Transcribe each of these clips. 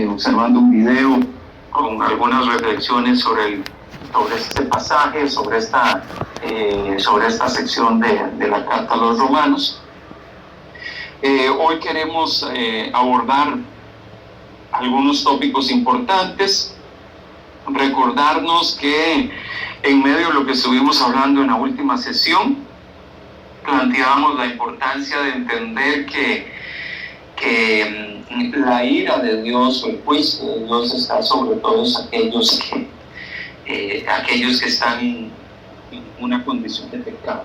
observando un video con algunas reflexiones sobre este pasaje, sobre esta sección de la carta a los romanos. Hoy queremos abordar algunos tópicos importantes, recordarnos que en medio de lo que estuvimos hablando en la última sesión, planteábamos la importancia de entender que la ira de Dios o el juicio de Dios está sobre todos aquellos que están en una condición de pecado.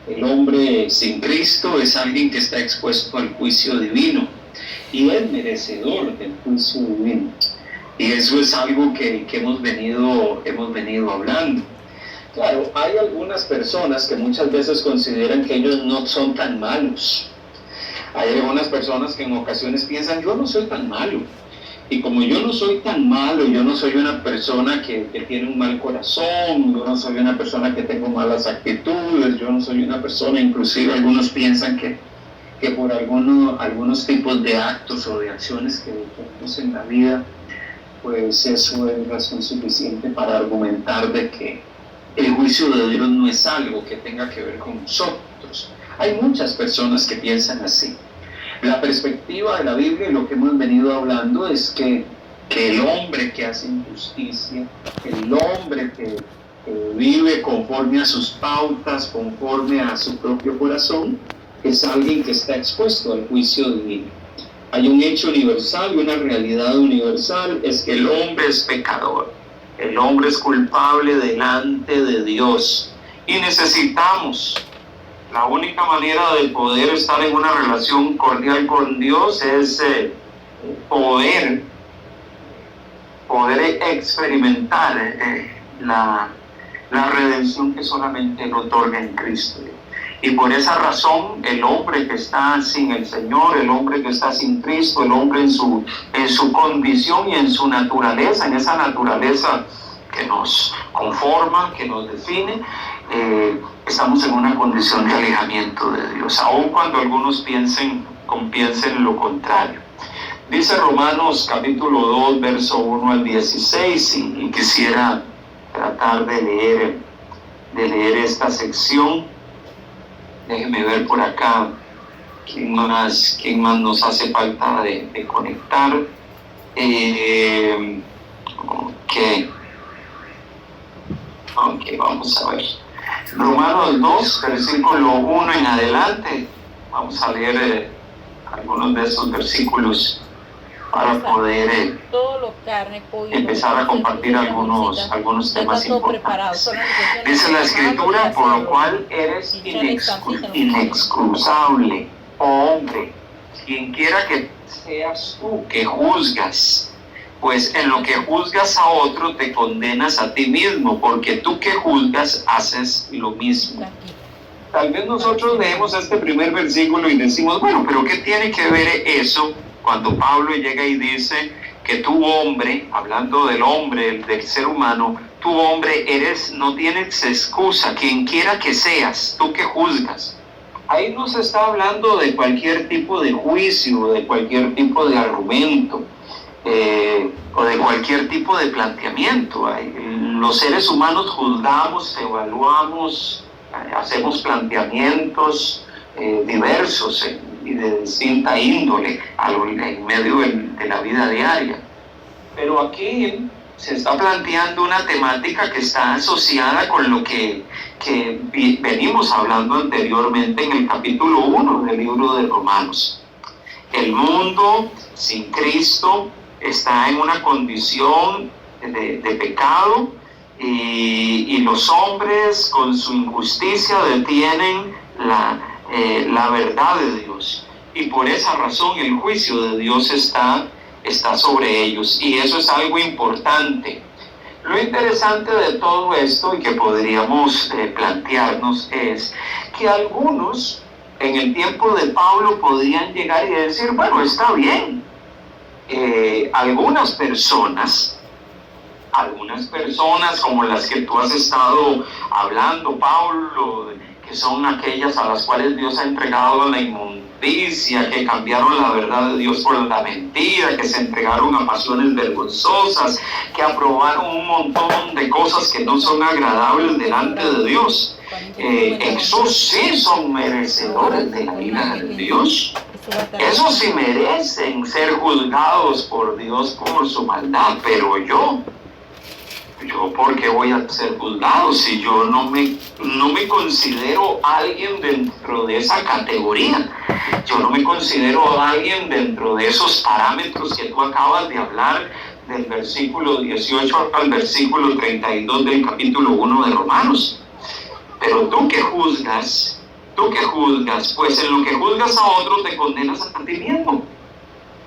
El hombre sin Cristo es alguien que está expuesto al juicio divino y es merecedor del juicio divino. Y eso es algo que hemos venido hablando. Claro, hay algunas personas que muchas veces consideran que ellos no son tan malos. Hay algunas personas que en ocasiones piensan, yo no soy tan malo. Y como yo no soy tan malo, yo no soy una persona que tiene un mal corazón, yo no soy una persona que tengo malas actitudes, yo no soy una persona, inclusive algunos piensan que por algunos tipos de actos o de acciones que tenemos en la vida, pues eso es razón suficiente para argumentar de que el juicio de Dios no es algo que tenga que ver con nosotros. Hay muchas personas que piensan así. La perspectiva de la Biblia y lo que hemos venido hablando es que el hombre que hace injusticia, el hombre que vive conforme a sus pautas, conforme a su propio corazón, es alguien que está expuesto al juicio divino. Hay un hecho universal y una realidad universal, es que el hombre es pecador, el hombre es culpable delante de Dios y necesitamos. La única manera de poder estar en una relación cordial con Dios es poder experimentar la redención que solamente Él otorga en Cristo. Y por esa razón, el hombre que está sin el Señor, el hombre que está sin Cristo, el hombre en su condición y en su naturaleza, en esa naturaleza que nos conforma, que nos define, estamos en una condición de alejamiento de Dios, aun cuando algunos piensen lo contrario. Dice Romanos capítulo 2, verso 1 al 16, y quisiera tratar de leer esta sección. Déjenme ver por acá quién más nos hace falta de conectar. Ok, vamos a ver. Romanos 2, versículo 1 en adelante. Vamos a leer algunos de esos versículos para poder empezar a compartir algunos temas importantes. Dice la Escritura, por lo cual eres inexcusable, oh hombre, quien quiera que seas tú que juzgas. Pues en lo que juzgas a otro te condenas a ti mismo, porque tú que juzgas haces lo mismo. Tal vez nosotros leemos este primer versículo y decimos, bueno, pero ¿qué tiene que ver eso cuando Pablo llega y dice que tú hombre, hablando del hombre, del ser humano, tú hombre no tienes excusa, quien quiera que seas, tú que juzgas? Ahí no se está hablando de cualquier tipo de juicio, de cualquier tipo de argumento, o de cualquier tipo de planteamiento. Los seres humanos juzgamos, evaluamos, hacemos planteamientos diversos y de distinta índole en medio de la vida diaria. Pero aquí se está planteando una temática que está asociada con lo que venimos hablando anteriormente en el capítulo 1 del libro de Romanos. El mundo sin Cristo está en una condición de pecado y los hombres con su injusticia detienen la verdad de Dios, y por esa razón el juicio de Dios está sobre ellos, y eso es algo importante. Lo interesante de todo esto y que podríamos plantearnos es que algunos en el tiempo de Pablo podían llegar y decir, bueno, está bien. Algunas personas como las que tú has estado hablando, Pablo, que son aquellas a las cuales Dios ha entregado injusticia, que cambiaron la verdad de Dios por la mentira, que se entregaron a pasiones vergonzosas, que aprobaron un montón de cosas que no son agradables delante de Dios. Esos sí son merecedores de la ira de Dios. Esos sí merecen ser juzgados por Dios por su maldad, pero yo ¿por qué voy a ser juzgado si yo no me considero alguien dentro de esa categoría? Yo no me considero alguien dentro de esos parámetros que tú acabas de hablar del versículo 18 al versículo 32 del capítulo 1 de Romanos. Pero tú que juzgas, pues en lo que juzgas a otros te condenas a ti mismo.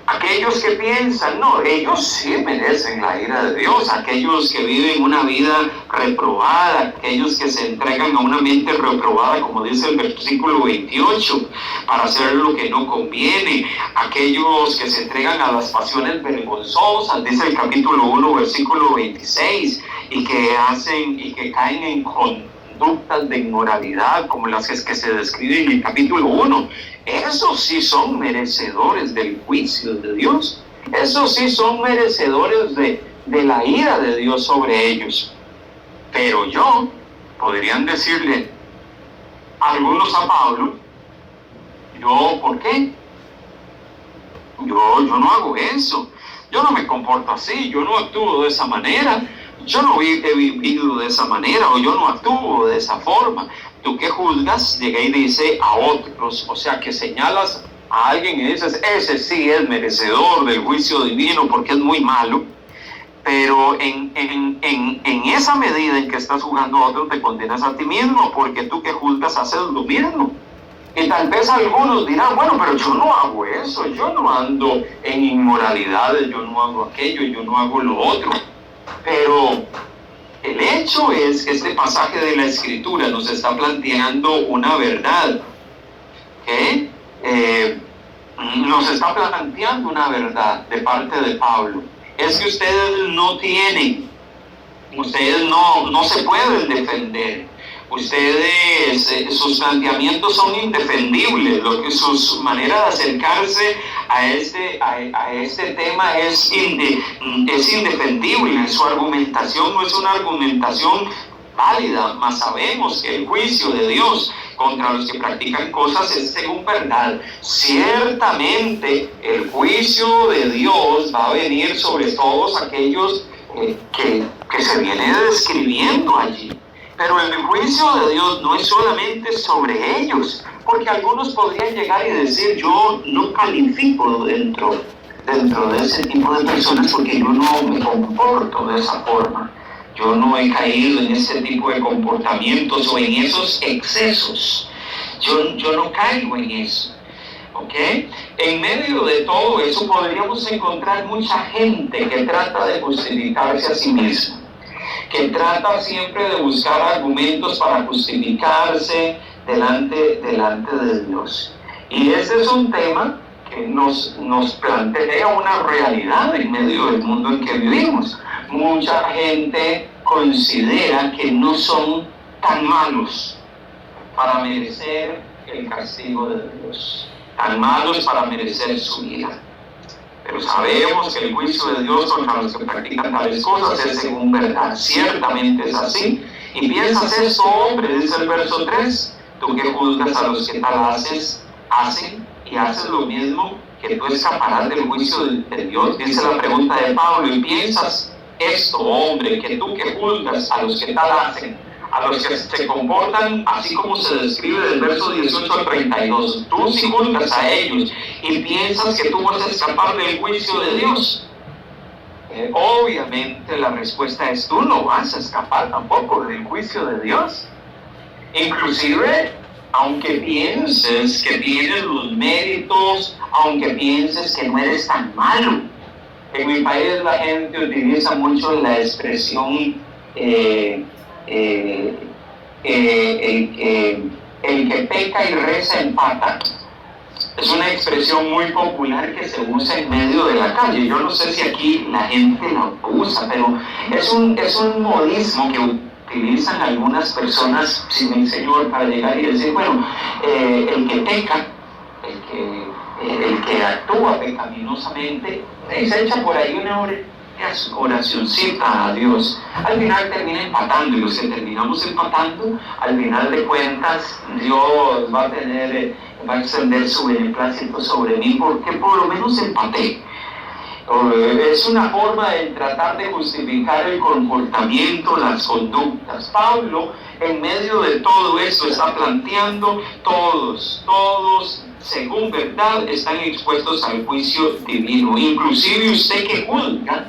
Aquellos que piensan, no, ellos sí merecen la ira de Dios. Aquellos que viven una vida reprobada, aquellos que se entregan a una mente reprobada, como dice el versículo 28, para hacer lo que no conviene. Aquellos que se entregan a las pasiones vergonzosas, dice el capítulo 1, versículo 26, y que caen en conductas de inmoralidad, como las que se describen en el capítulo 1. Esos sí son merecedores del juicio de Dios. Esos sí son merecedores de la ira de Dios sobre ellos. Pero podrían decirle algunos a Pablo, ¿por qué? Yo no hago eso. Yo no me comporto así. Yo no actúo de esa manera. Yo no he vivido de esa manera, o yo no actúo de esa forma. Tú que juzgas, llega y dice a otros, o sea, que señalas a alguien y dices, ese sí es merecedor del juicio divino porque es muy malo, pero en esa medida en que estás juzgando a otros te condenas a ti mismo, porque tú que juzgas haces lo mismo. Y tal vez algunos dirán, bueno, pero yo no hago eso, yo no ando en inmoralidades, yo no hago aquello, yo no hago lo otro. Pero el hecho es que este pasaje de la Escritura nos está planteando una verdad, ¿okay? Nos está planteando una verdad de parte de Pablo. Es que ustedes no se pueden defender. Ustedes, sus planteamientos son indefendibles. Sus maneras de acercarse a este tema es indefendible. Su argumentación no es una argumentación válida, mas sabemos que el juicio de Dios contra los que practican cosas es según verdad. Ciertamente el juicio de Dios va a venir sobre todos aquellos que se viene describiendo allí. Pero el juicio de Dios no es solamente sobre ellos, porque algunos podrían llegar y decir, yo no califico dentro de ese tipo de personas porque yo no me comporto de esa forma. Yo no he caído en ese tipo de comportamientos o en esos excesos. Yo no caigo en eso. ¿Ok? En medio de todo eso podríamos encontrar mucha gente que trata de justificarse a sí misma, que trata siempre de buscar argumentos para justificarse delante de Dios. Y ese es un tema que nos plantea una realidad en medio del mundo en que vivimos. Mucha gente considera que no son tan malos para merecer el castigo de Dios, tan malos para merecer su ira. Pero sabemos que el juicio de Dios contra los que practican tales cosas es según verdad. Ciertamente es así. Y piensas esto, hombre, dice el verso 3, tú que juzgas a los que tal hacen y haces lo mismo, que tú escaparás del juicio de Dios. Dice la pregunta de Pablo, y piensas esto, hombre, que tú que juzgas a los que tal hacen, a los que se comportan así como se describe del verso 18 al 32. Tú sí juzgas a ellos y piensas que tú vas a escapar del juicio de Dios. Obviamente la respuesta es, tú no vas a escapar tampoco del juicio de Dios. Inclusive, aunque pienses que tienes los méritos, aunque pienses que no eres tan malo. En mi país la gente utiliza mucho la expresión el que peca y reza empata. Es una expresión muy popular que se usa en medio de la calle. Yo no sé si aquí la gente la usa, pero es un modismo que utilizan algunas personas sin el Señor para llegar y decir, bueno, el que peca, que actúa pecaminosamente, se echa por ahí una oracioncita a Dios. Al final termina empatando, y los que terminamos empatando, al final de cuentas, Dios va a extender su beneplácito sobre mí, porque por lo menos empaté. Es una forma de tratar de justificar el comportamiento, las conductas. Pablo, en medio de todo esto, está planteando todos, según verdad, están expuestos al juicio divino. Inclusive usted que juzga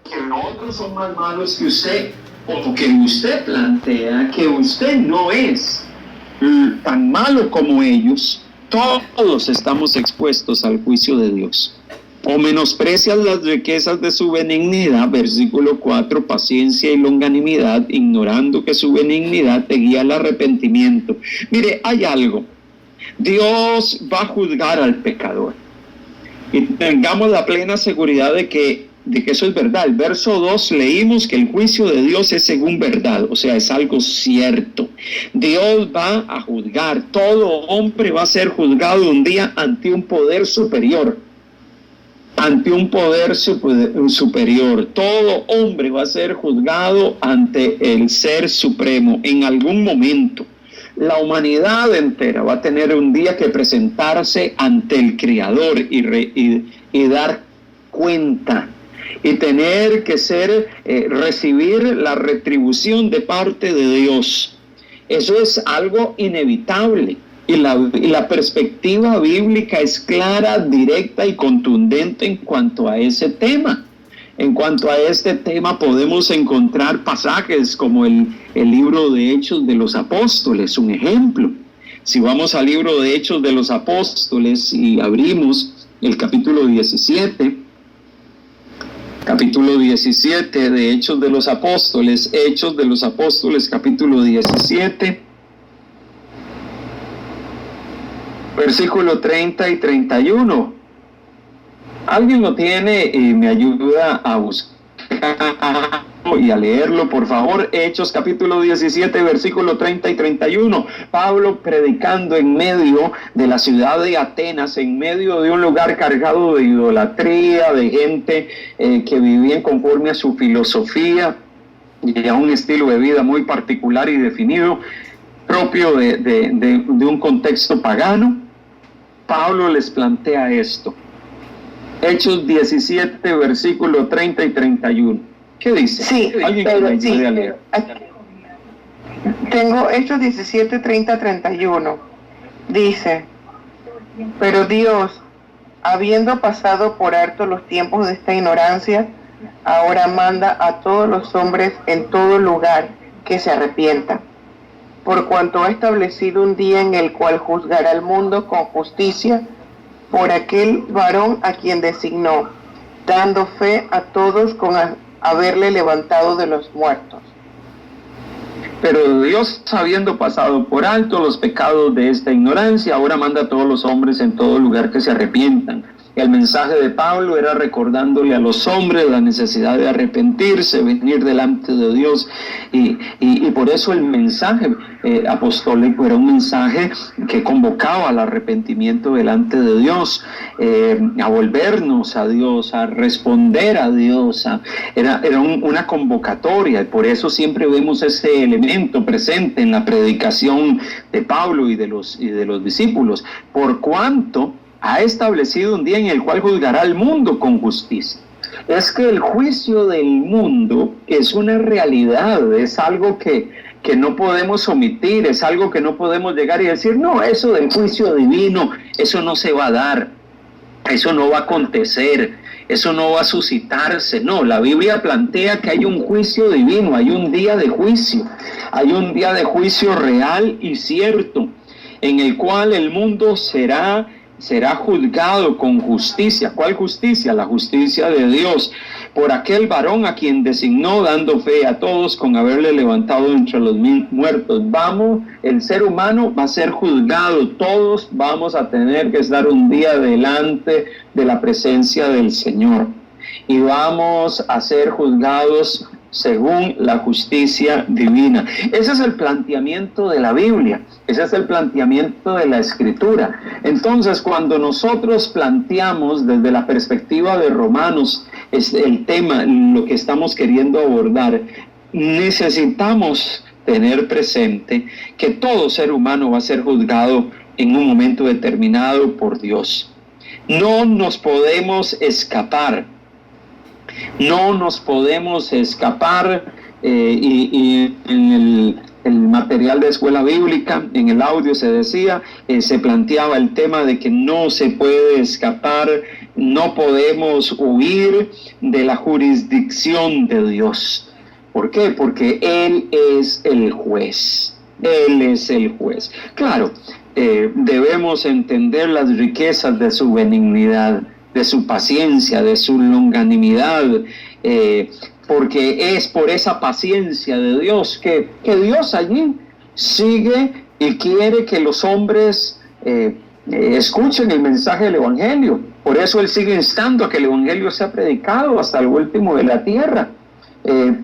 que los otros son más malos que usted, o que usted plantea que usted no es tan malo como ellos, todos estamos expuestos al juicio de Dios. O menosprecias las riquezas de su benignidad, versículo 4, paciencia y longanimidad, ignorando que su benignidad te guía al arrepentimiento. Mire, hay algo. Dios va a juzgar al pecador. Y tengamos la plena seguridad de que eso es verdad. El verso 2 leímos que el juicio de Dios es según verdad, o sea, es algo cierto. Dios va a juzgar. Todo hombre va a ser juzgado un día ante un poder superior. Ante un poder superior. Todo hombre va a ser juzgado ante el Ser Supremo en algún momento. La humanidad entera va a tener un día que presentarse ante el Creador y dar cuenta, y tener que recibir la retribución de parte de Dios. Eso es algo inevitable. Y la perspectiva bíblica es clara, directa y contundente en cuanto a ese tema. En cuanto a este tema podemos encontrar pasajes como el libro de Hechos de los Apóstoles, un ejemplo. Si vamos al libro de Hechos de los Apóstoles y abrimos el capítulo 17 de Hechos de los Apóstoles, capítulo 17, versículo 30 y 31. ¿Alguien lo tiene y me ayuda a buscar y a leerlo, por favor? Hechos capítulo 17, versículo 30 y 31. Pablo predicando en medio de la ciudad de Atenas, en medio de un lugar cargado de idolatría, de gente que vivía conforme a su filosofía y a un estilo de vida muy particular y definido, propio de un contexto pagano. Pablo les plantea esto. Hechos 17, versículo 30 y 31. ¿Qué dice? Sí, tengo Hechos 17, 30, 31. Dice: pero Dios, habiendo pasado por alto los tiempos de esta ignorancia, ahora manda a todos los hombres en todo lugar que se arrepientan, por cuanto ha establecido un día en el cual juzgará al mundo con justicia por aquel varón a quien designó, dando fe a todos con haberle levantado de los muertos. Pero Dios, habiendo pasado por alto los pecados de esta ignorancia, ahora manda a todos los hombres en todo lugar que se arrepientan. El mensaje de Pablo era recordándole a los hombres la necesidad de arrepentirse, venir delante de Dios, y por eso el mensaje apostólico era un mensaje que convocaba al arrepentimiento delante de Dios, a volvernos a Dios, a responder a Dios. Era una convocatoria, y por eso siempre vemos ese elemento presente en la predicación de Pablo y de los discípulos, por cuanto ha establecido un día en el cual juzgará al mundo con justicia. Es que el juicio del mundo es una realidad, es algo que no podemos omitir, es algo que no podemos llegar y decir, no, eso del juicio divino, eso no se va a dar, eso no va a acontecer, eso no va a suscitarse. No, la Biblia plantea que hay un juicio divino, hay un día de juicio real y cierto, en el cual el mundo será juzgado con justicia. ¿Cuál justicia? La justicia de Dios, por aquel varón a quien designó, dando fe a todos con haberle levantado entre los muertos. El ser humano va a ser juzgado, todos vamos a tener que estar un día delante de la presencia del Señor, y vamos a ser juzgados según la justicia divina. Ese es el planteamiento de la Biblia, ese es el planteamiento de la Escritura. Entonces, cuando nosotros planteamos desde la perspectiva de Romanos el tema, lo que estamos queriendo abordar, necesitamos tener presente que todo ser humano va a ser juzgado en un momento determinado por Dios. No nos podemos escapar. No nos podemos escapar y en el material de escuela bíblica, en el audio se decía, se planteaba el tema de que no se puede escapar, no podemos huir de la jurisdicción de Dios. ¿Por qué? Porque Él es el juez. Él es el juez. Claro, debemos entender las riquezas de su benignidad, de su paciencia, de su longanimidad, porque es por esa paciencia de Dios que Dios allí sigue y quiere que los hombres escuchen el mensaje del Evangelio. Por eso Él sigue instando a que el Evangelio sea predicado hasta el último de la tierra.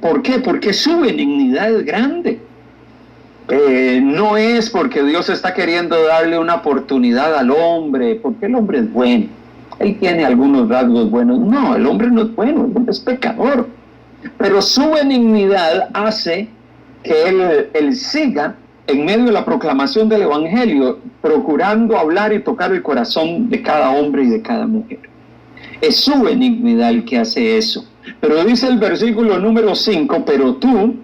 ¿Por qué? Porque su benignidad es grande. No es porque Dios está queriendo darle una oportunidad al hombre, porque el hombre es bueno. Él tiene algunos rasgos buenos. No, el hombre no es bueno, el hombre es pecador. Pero su benignidad hace que él siga en medio de la proclamación del Evangelio, procurando hablar y tocar el corazón de cada hombre y de cada mujer. Es su benignidad el que hace eso. Pero dice el versículo número 5, pero tú,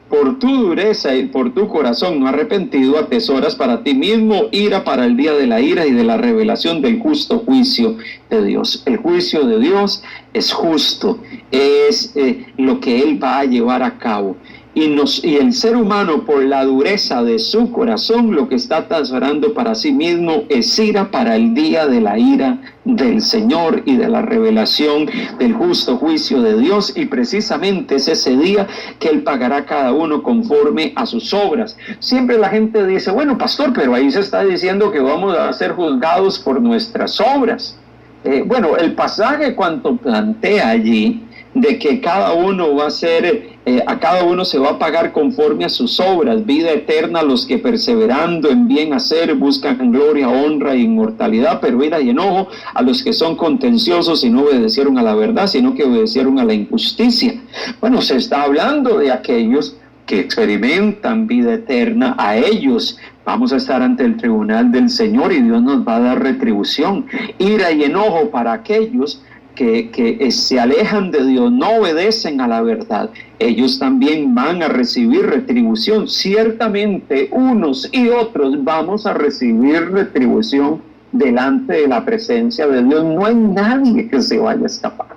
por tu dureza y por tu corazón no arrepentido, atesoras para ti mismo ira para el día de la ira y de la revelación del justo juicio de Dios. El juicio de Dios es justo, es lo que Él va a llevar a cabo. Y el ser humano, por la dureza de su corazón, lo que está atesorando para sí mismo es ira para el día de la ira del Señor y de la revelación del justo juicio de Dios. Y precisamente es ese día que Él pagará a cada uno conforme a sus obras. Siempre la gente dice, bueno, pastor, pero ahí se está diciendo que vamos a ser juzgados por nuestras obras. Bueno, el pasaje cuando plantea allí de que cada uno va a ser, a cada uno se va a pagar conforme a sus obras, vida eterna a los que perseverando en bien hacer buscan gloria, honra e inmortalidad, pero ira y enojo a los que son contenciosos y no obedecieron a la verdad, sino que obedecieron a la injusticia. Bueno, se está hablando de aquellos que experimentan vida eterna. A ellos vamos a estar ante el tribunal del Señor y Dios nos va a dar retribución. Ira y enojo para aquellos que se alejan de Dios, no obedecen a la verdad. Ellos también van a recibir retribución. Ciertamente unos y otros vamos a recibir retribución delante de la presencia de Dios. No hay nadie que se vaya a escapar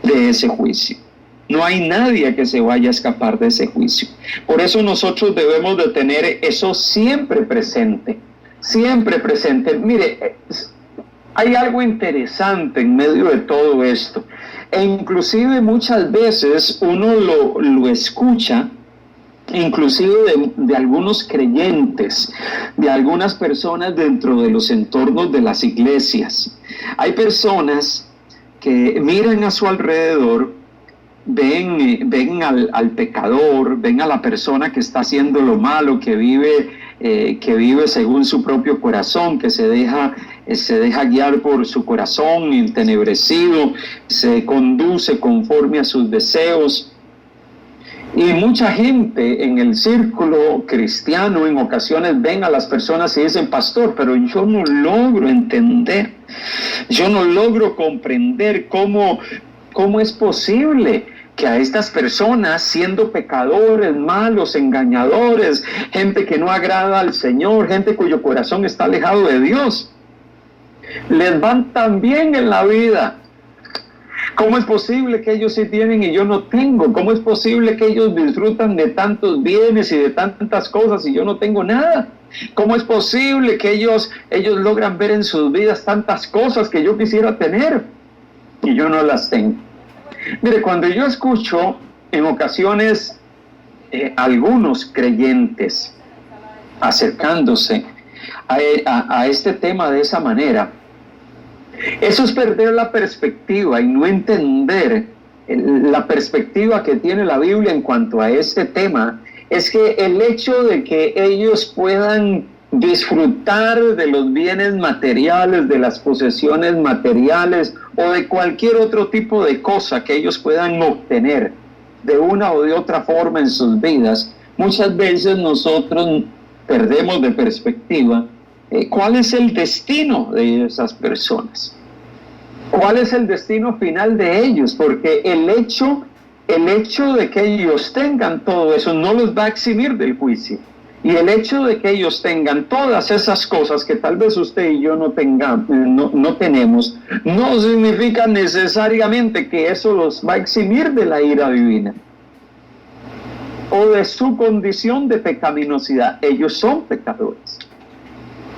de ese juicio. No hay nadie que se vaya a escapar de ese juicio. Por eso nosotros debemos de tener eso siempre presente. Siempre presente. Mire, hay algo interesante en medio de todo esto. E inclusive muchas veces uno lo escucha, inclusive de algunos creyentes, de algunas personas dentro de los entornos de las iglesias. Hay personas que miran a su alrededor, ven al pecador, ven a la persona que está haciendo lo malo, que vive según su propio corazón, que se deja guiar por su corazón entenebrecido, se conduce conforme a sus deseos. Y mucha gente en el círculo cristiano en ocasiones ven a las personas y dicen, pastor, pero yo no logro entender, yo no logro comprender cómo es posible que a estas personas, siendo pecadores, malos, engañadores, gente que no agrada al Señor, gente cuyo corazón está alejado de Dios, les van tan bien en la vida. ¿Cómo es posible que ellos sí tienen y yo no tengo? ¿Cómo es posible que ellos disfrutan de tantos bienes y de tantas cosas y yo no tengo nada? ¿Cómo es posible que ellos logran ver en sus vidas tantas cosas que yo quisiera tener y yo no las tengo? Mire, cuando yo escucho en ocasiones algunos creyentes acercándose a este tema de esa manera, eso es perder la perspectiva y no entender la perspectiva que tiene la Biblia en cuanto a este tema es que el hecho de que ellos puedan disfrutar de los bienes materiales, de las posesiones materiales o de cualquier otro tipo de cosa que ellos puedan obtener de una o de otra forma en sus vidas, muchas veces nosotros perdemos de perspectiva cuál es el destino de esas personas, cuál es el destino final de ellos, porque el hecho de que ellos tengan todo eso no los va a eximir del juicio. Y el hecho de que ellos tengan todas esas cosas que tal vez usted y yo no tenemos, no significa necesariamente que eso los va a eximir de la ira divina o de su condición de pecaminosidad. Ellos son pecadores.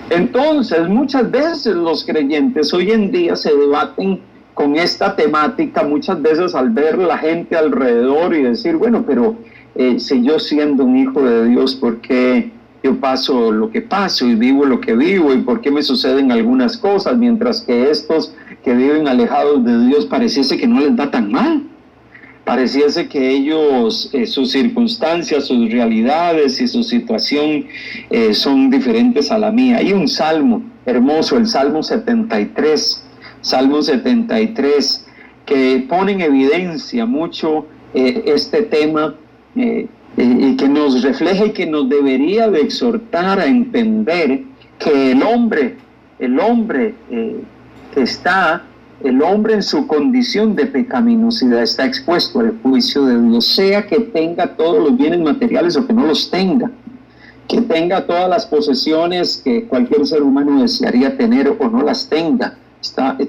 Entonces, muchas veces los creyentes hoy en día se debaten con esta temática, muchas veces al ver la gente alrededor y decir, bueno, pero si yo siendo un hijo de Dios, ¿por qué yo paso lo que paso y vivo lo que vivo? ¿Y por qué me suceden algunas cosas? Mientras que estos que viven alejados de Dios pareciese que no les va tan mal. Pareciese que ellos, sus circunstancias, sus realidades y su situación son diferentes a la mía. Hay un salmo hermoso, el Salmo 73, que pone en evidencia mucho este tema y que nos refleja y que nos debería de exhortar a entender que el hombre en su condición de pecaminosidad está expuesto al juicio de Dios, sea que tenga todos los bienes materiales o que no los tenga, que tenga todas las posesiones que cualquier ser humano desearía tener o no las tenga.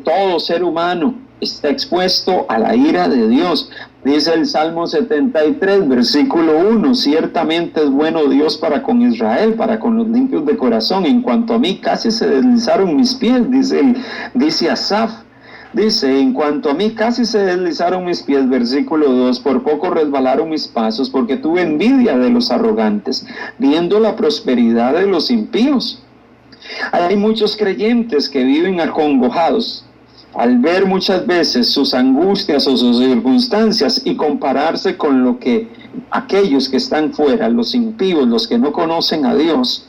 Todo ser humano está expuesto a la ira de Dios. Dice el Salmo 73, versículo 1, ciertamente es bueno Dios para con Israel, para con los limpios de corazón. En cuanto a mí, casi se deslizaron mis pies, dice Asaf. Dice, en cuanto a mí, casi se deslizaron mis pies, versículo 2, por poco resbalaron mis pasos, porque tuve envidia de los arrogantes, viendo la prosperidad de los impíos. Hay muchos creyentes que viven acongojados al ver muchas veces sus angustias o sus circunstancias y compararse con lo que aquellos que están fuera, los impíos, los que no conocen a Dios,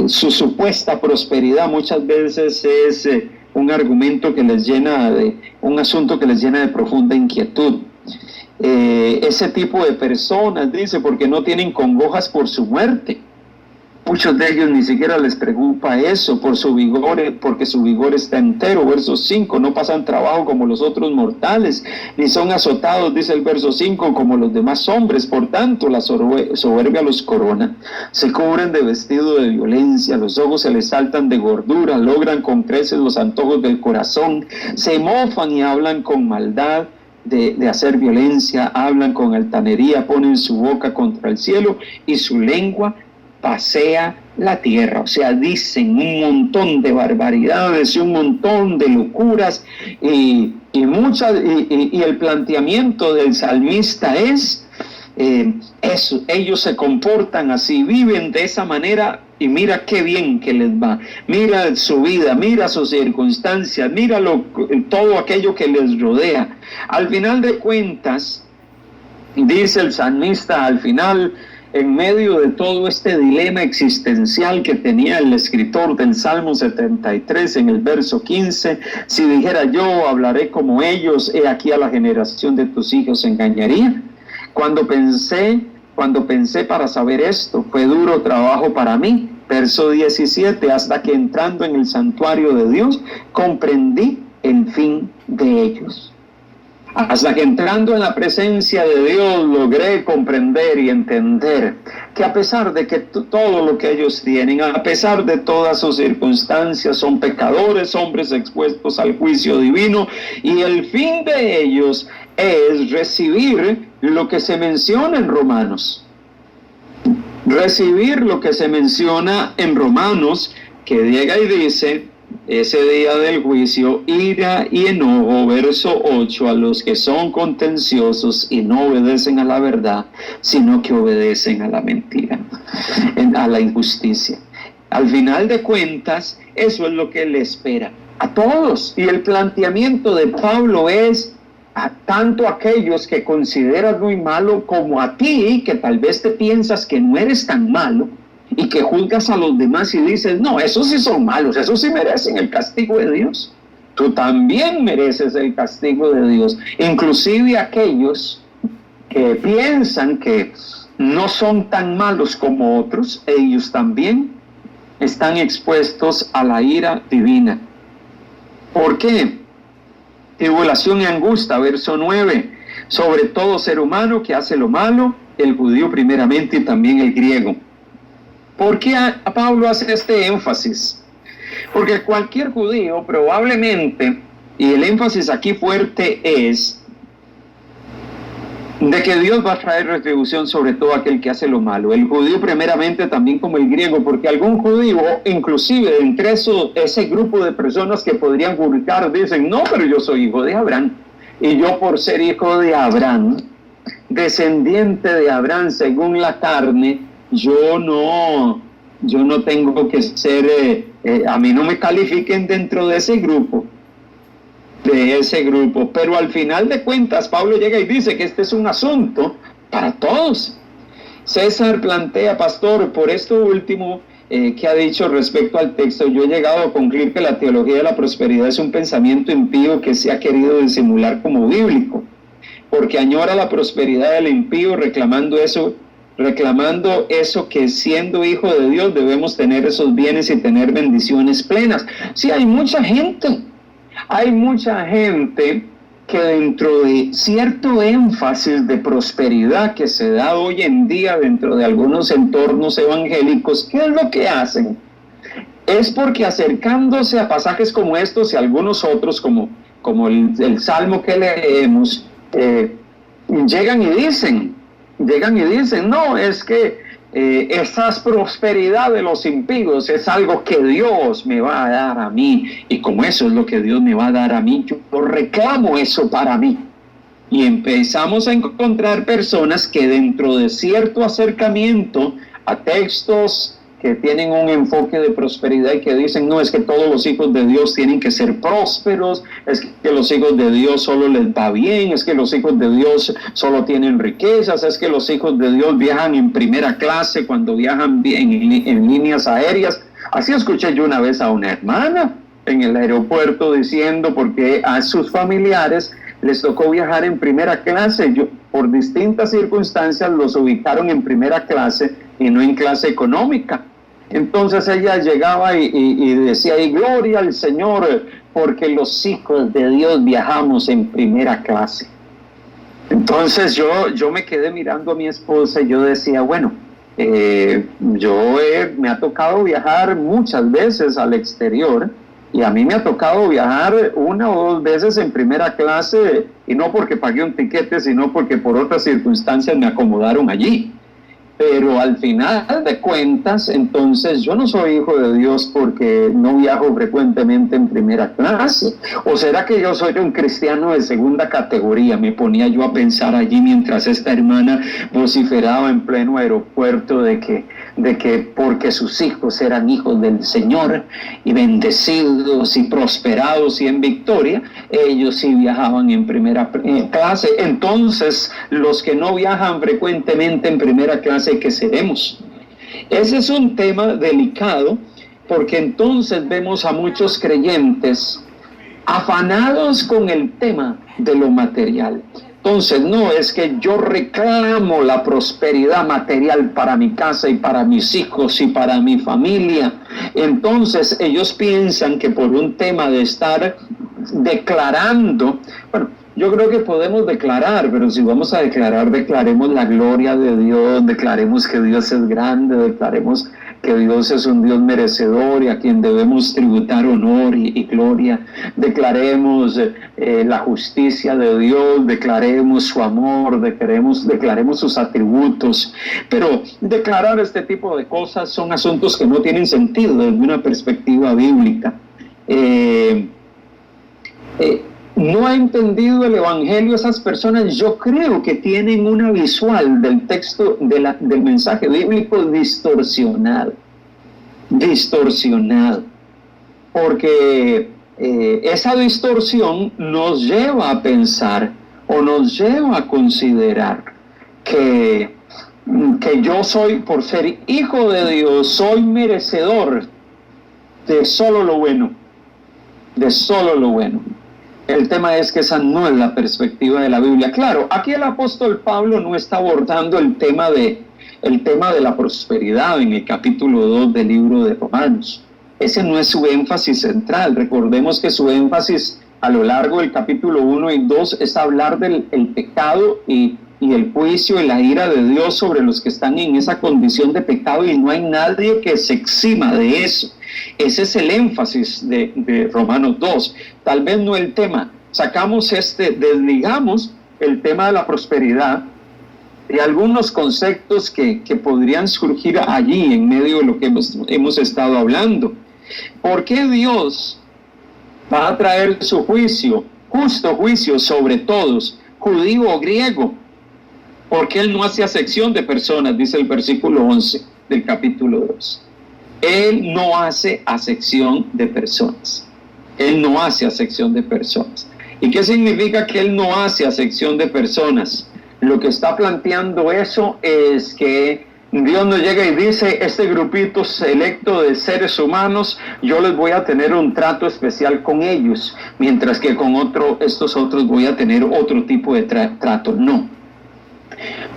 su supuesta prosperidad muchas veces es un argumento que les llena un asunto que les llena de profunda inquietud. Ese tipo de personas, dice, porque no tienen congojas por su muerte. Muchos de ellos ni siquiera les preocupa eso por su vigor, porque su vigor está entero. Verso 5, no pasan trabajo como los otros mortales, ni son azotados, dice el verso 5, como los demás hombres. Por tanto, la soberbia los corona. Se cubren de vestido de violencia, los ojos se les saltan de gordura, logran con creces los antojos del corazón, se mofan y hablan con maldad. De hacer violencia, hablan con altanería, ponen su boca contra el cielo y su lengua pasea la tierra. O sea, dicen un montón de barbaridades y un montón de locuras y el planteamiento del salmista es eso, ellos se comportan así, viven de esa manera y mira qué bien que les va, mira su vida, mira sus circunstancias, mira todo aquello que les rodea. Al final de cuentas, dice el salmista al final, en medio de todo este dilema existencial que tenía el escritor del Salmo 73 en el verso 15, si dijera yo, hablaré como ellos, he aquí a la generación de tus hijos engañaría. Cuando pensé para saber esto, fue duro trabajo para mí. Verso 17, hasta que entrando en el santuario de Dios, comprendí el fin de ellos. Hasta que entrando en la presencia de Dios logré comprender y entender que a pesar de que todo lo que ellos tienen, a pesar de todas sus circunstancias, son pecadores, hombres expuestos al juicio divino, y el fin de ellos es recibir lo que se menciona en Romanos. Recibir lo que se menciona en Romanos, que llega y dice, ese día del juicio, ira y enojo, verso 8, a los que son contenciosos y no obedecen a la verdad, sino que obedecen a la mentira, a la injusticia. Al final de cuentas, eso es lo que le espera a todos. Y el planteamiento de Pablo es tanto a aquellos que consideras muy malo como a ti, que tal vez te piensas que no eres tan malo y que juzgas a los demás y dices, no, esos sí son malos, esos sí merecen el castigo de Dios. Tú también mereces el castigo de Dios. Inclusive aquellos que piensan que no son tan malos como otros, ellos también están expuestos a la ira divina. ¿Por qué? Tribulación y angustia, verso 9, sobre todo ser humano que hace lo malo, el judío primeramente y también el griego. ¿Por qué Pablo hace este énfasis? Porque cualquier judío probablemente, y el énfasis aquí fuerte es de que Dios va a traer retribución sobre todo aquel que hace lo malo, el judío primeramente también como el griego, porque algún judío, inclusive entre ese grupo de personas que podrían juzgar, dicen, no, pero yo soy hijo de Abraham, y yo por ser hijo de Abraham, descendiente de Abraham según la carne, yo no tengo que ser, a mí no me califiquen dentro de ese grupo, pero al final de cuentas Pablo llega y dice que este es un asunto para todos. César plantea, pastor, por esto último que ha dicho respecto al texto, yo he llegado a concluir que la teología de la prosperidad es un pensamiento impío que se ha querido disimular como bíblico, porque añora la prosperidad del impío reclamando eso que siendo hijo de Dios debemos tener esos bienes y tener bendiciones plenas. Sí, hay mucha gente que dentro de cierto énfasis de prosperidad que se da hoy en día dentro de algunos entornos evangélicos, ¿qué es lo que hacen? Es porque acercándose a pasajes como estos y algunos otros, como el Salmo que leemos, llegan y dicen, no, es que esa prosperidad de los impíos es algo que Dios me va a dar a mí, y como eso es lo que Dios me va a dar a mí, yo reclamo eso para mí. Y empezamos a encontrar personas que dentro de cierto acercamiento a textos que tienen un enfoque de prosperidad y que dicen, no, es que todos los hijos de Dios tienen que ser prósperos, es que los hijos de Dios solo les va bien, es que los hijos de Dios solo tienen riquezas, es que los hijos de Dios viajan en primera clase cuando viajan en líneas aéreas. Así escuché yo una vez a una hermana en el aeropuerto diciendo porque a sus familiares les tocó viajar en primera clase. Por distintas circunstancias los ubicaron en primera clase y no en clase económica. Entonces ella llegaba y decía, y gloria al Señor, porque los hijos de Dios viajamos en primera clase. Entonces yo me quedé mirando a mi esposa y yo decía, bueno, me ha tocado viajar muchas veces al exterior, y a mí me ha tocado viajar 1 o 2 veces en primera clase, y no porque pagué un tiquete, sino porque por otras circunstancias me acomodaron allí. Pero al final de cuentas, entonces yo no soy hijo de Dios porque no viajo frecuentemente en primera clase. ¿O será que yo soy un cristiano de segunda categoría? Me ponía yo a pensar allí mientras esta hermana vociferaba en pleno aeropuerto de que porque sus hijos eran hijos del Señor y bendecidos y prosperados y en victoria, ellos sí viajaban en primera clase. Entonces, los que no viajan frecuentemente en primera clase, ¿qué seremos? Ese es un tema delicado, porque entonces vemos a muchos creyentes afanados con el tema de lo material. Entonces, no, es que yo reclamo la prosperidad material para mi casa y para mis hijos y para mi familia. Entonces, ellos piensan que por un tema de estar declarando, bueno, yo creo que podemos declarar, pero si vamos a declarar, declaremos la gloria de Dios, declaremos que Dios es grande, declaremos que Dios es un Dios merecedor y a quien debemos tributar honor y gloria. Declaremos la justicia de Dios, declaremos su amor, declaremos sus atributos. Pero declarar este tipo de cosas son asuntos que no tienen sentido desde una perspectiva bíblica. No ha entendido el evangelio esas personas. Yo creo que tienen una visual del texto del mensaje bíblico distorsionado, porque esa distorsión nos lleva a pensar o nos lleva a considerar que yo soy, por ser hijo de Dios, soy merecedor de solo lo bueno, de solo lo bueno. El tema es que esa no es la perspectiva de la Biblia. Claro, aquí el apóstol Pablo no está abordando el tema de la prosperidad en el capítulo 2 del libro de Romanos. Ese no es su énfasis central. Recordemos que su énfasis a lo largo del capítulo 1 y 2 es hablar del pecado y el juicio y la ira de Dios sobre los que están en esa condición de pecado, y no hay nadie que se exima de eso. Ese es el énfasis de Romanos 2. Tal vez no el tema. Desligamos el tema de la prosperidad y algunos conceptos que podrían surgir allí en medio de lo que hemos estado hablando. ¿Por qué Dios va a traer su juicio, justo juicio sobre todos, judío o griego? Porque Él no hace acepción de personas, dice el versículo 11 del capítulo 2. Él no hace acepción de personas. Él no hace acepción de personas. ¿Y qué significa que Él no hace acepción de personas? Lo que está planteando eso es que Dios nos llega y dice: este grupito selecto de seres humanos, yo les voy a tener un trato especial con ellos, mientras que con estos otros voy a tener otro tipo de trato. No.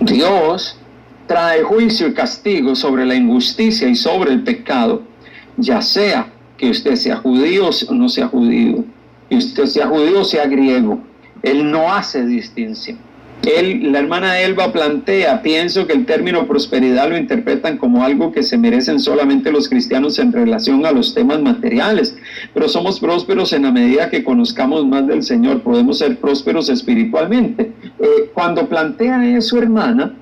Dios trae juicio y castigo sobre la injusticia y sobre el pecado, ya sea que usted sea judío o no sea judío, que usted sea judío o sea griego. Él no hace distinción. La hermana Elba plantea: pienso que el término prosperidad lo interpretan como algo que se merecen solamente los cristianos en relación a los temas materiales, pero somos prósperos en la medida que conozcamos más del Señor, podemos ser prósperos espiritualmente. Cuando plantea eso, hermana,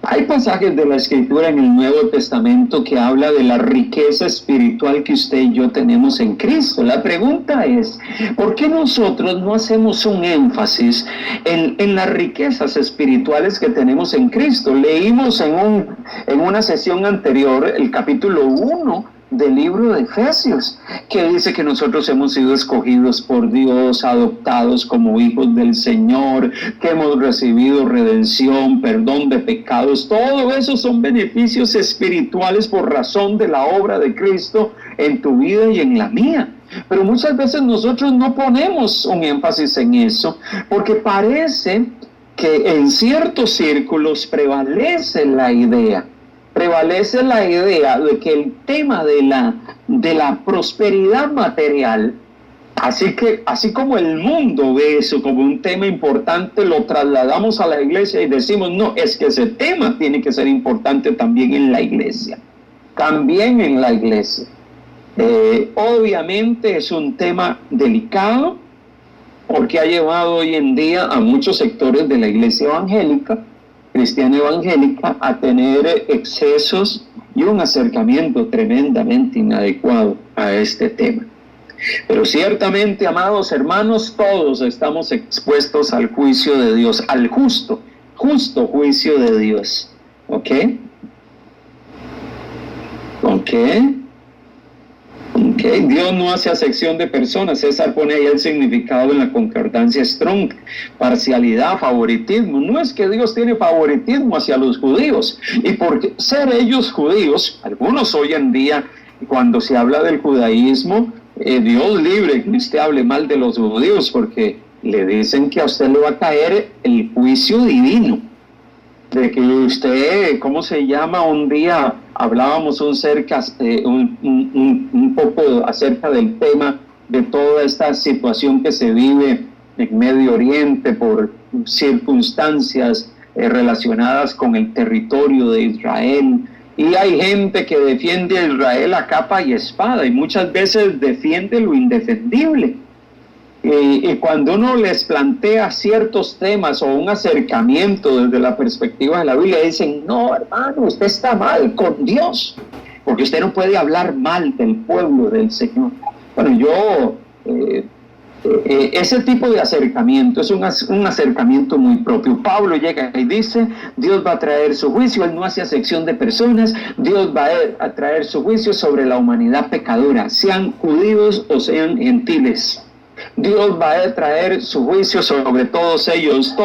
hay pasajes de la Escritura en el Nuevo Testamento que habla de la riqueza espiritual que usted y yo tenemos en Cristo. La pregunta es: ¿por qué nosotros no hacemos un énfasis en las riquezas espirituales que tenemos en Cristo? Leímos en una sesión anterior el capítulo 1 del libro de Efesios, que dice que nosotros hemos sido escogidos por Dios, adoptados como hijos del Señor, que hemos recibido redención, perdón de pecados. Todo eso son beneficios espirituales por razón de la obra de Cristo en tu vida y en la mía. Pero muchas veces nosotros no ponemos un énfasis en eso, porque parece que en ciertos círculos prevalece la idea de que el tema de la prosperidad material, así como el mundo ve eso como un tema importante, lo trasladamos a la iglesia y decimos: no, es que ese tema tiene que ser importante también en la iglesia. También en la iglesia. Obviamente es un tema delicado, porque ha llevado hoy en día a muchos sectores de la iglesia evangélica, cristiana evangélica, a tener excesos y un acercamiento tremendamente inadecuado a este tema. Pero ciertamente, amados hermanos, todos estamos expuestos al juicio de Dios, al justo juicio de Dios. ¿Ok? Dios no hace acepción de personas. César pone ahí el significado en la concordancia Strong: parcialidad, favoritismo. No es que Dios tiene favoritismo hacia los judíos, y por ser ellos judíos, algunos hoy en día, cuando se habla del judaísmo, Dios libre que usted hable mal de los judíos, porque le dicen que a usted le va a caer el juicio divino, de que usted, ¿cómo se llama? Un día hablábamos un poco acerca del tema de toda esta situación que se vive en Medio Oriente por circunstancias relacionadas con el territorio de Israel. Y hay gente que defiende a Israel a capa y espada, y muchas veces defiende lo indefendible. Y cuando uno les plantea ciertos temas o un acercamiento desde la perspectiva de la Biblia, dicen: no, hermano, usted está mal con Dios, porque usted no puede hablar mal del pueblo del Señor. Bueno, ese tipo de acercamiento es un acercamiento muy propio. Pablo llega y dice: Dios va a traer su juicio. Él no hace acepción de personas. Dios va a traer su juicio sobre la humanidad pecadora, sean judíos o sean gentiles. Dios va a traer su juicio sobre todos ellos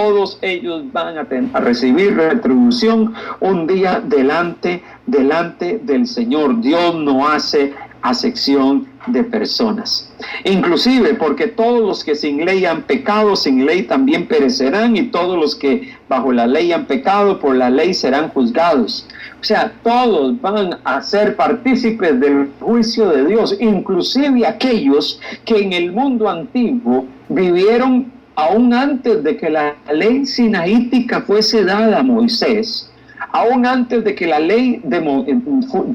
van a recibir retribución un día delante del Señor. Dios no hace acepción de personas, inclusive porque todos los que sin ley han pecado, sin ley también perecerán, y todos los que bajo la ley han pecado, por la ley serán juzgados. O sea, todos van a ser partícipes del juicio de Dios, inclusive aquellos que en el mundo antiguo vivieron aún antes de que la ley sinaítica fuese dada a Moisés, aún antes de que la ley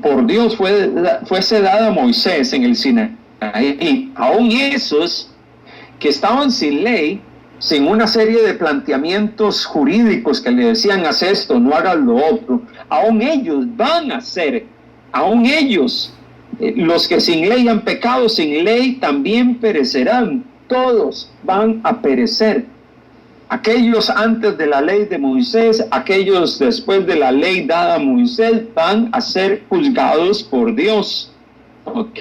por Dios fuese dada a Moisés en el Sinaí. Aún esos que estaban sin ley, sin una serie de planteamientos jurídicos que le decían: haz esto, no hagas lo otro, aún ellos van a ser, aún ellos, los que sin ley han pecado, sin ley también perecerán. Todos van a perecer. Aquellos antes de la ley de Moisés, aquellos después de la ley dada a Moisés, van a ser juzgados por Dios. ¿Ok?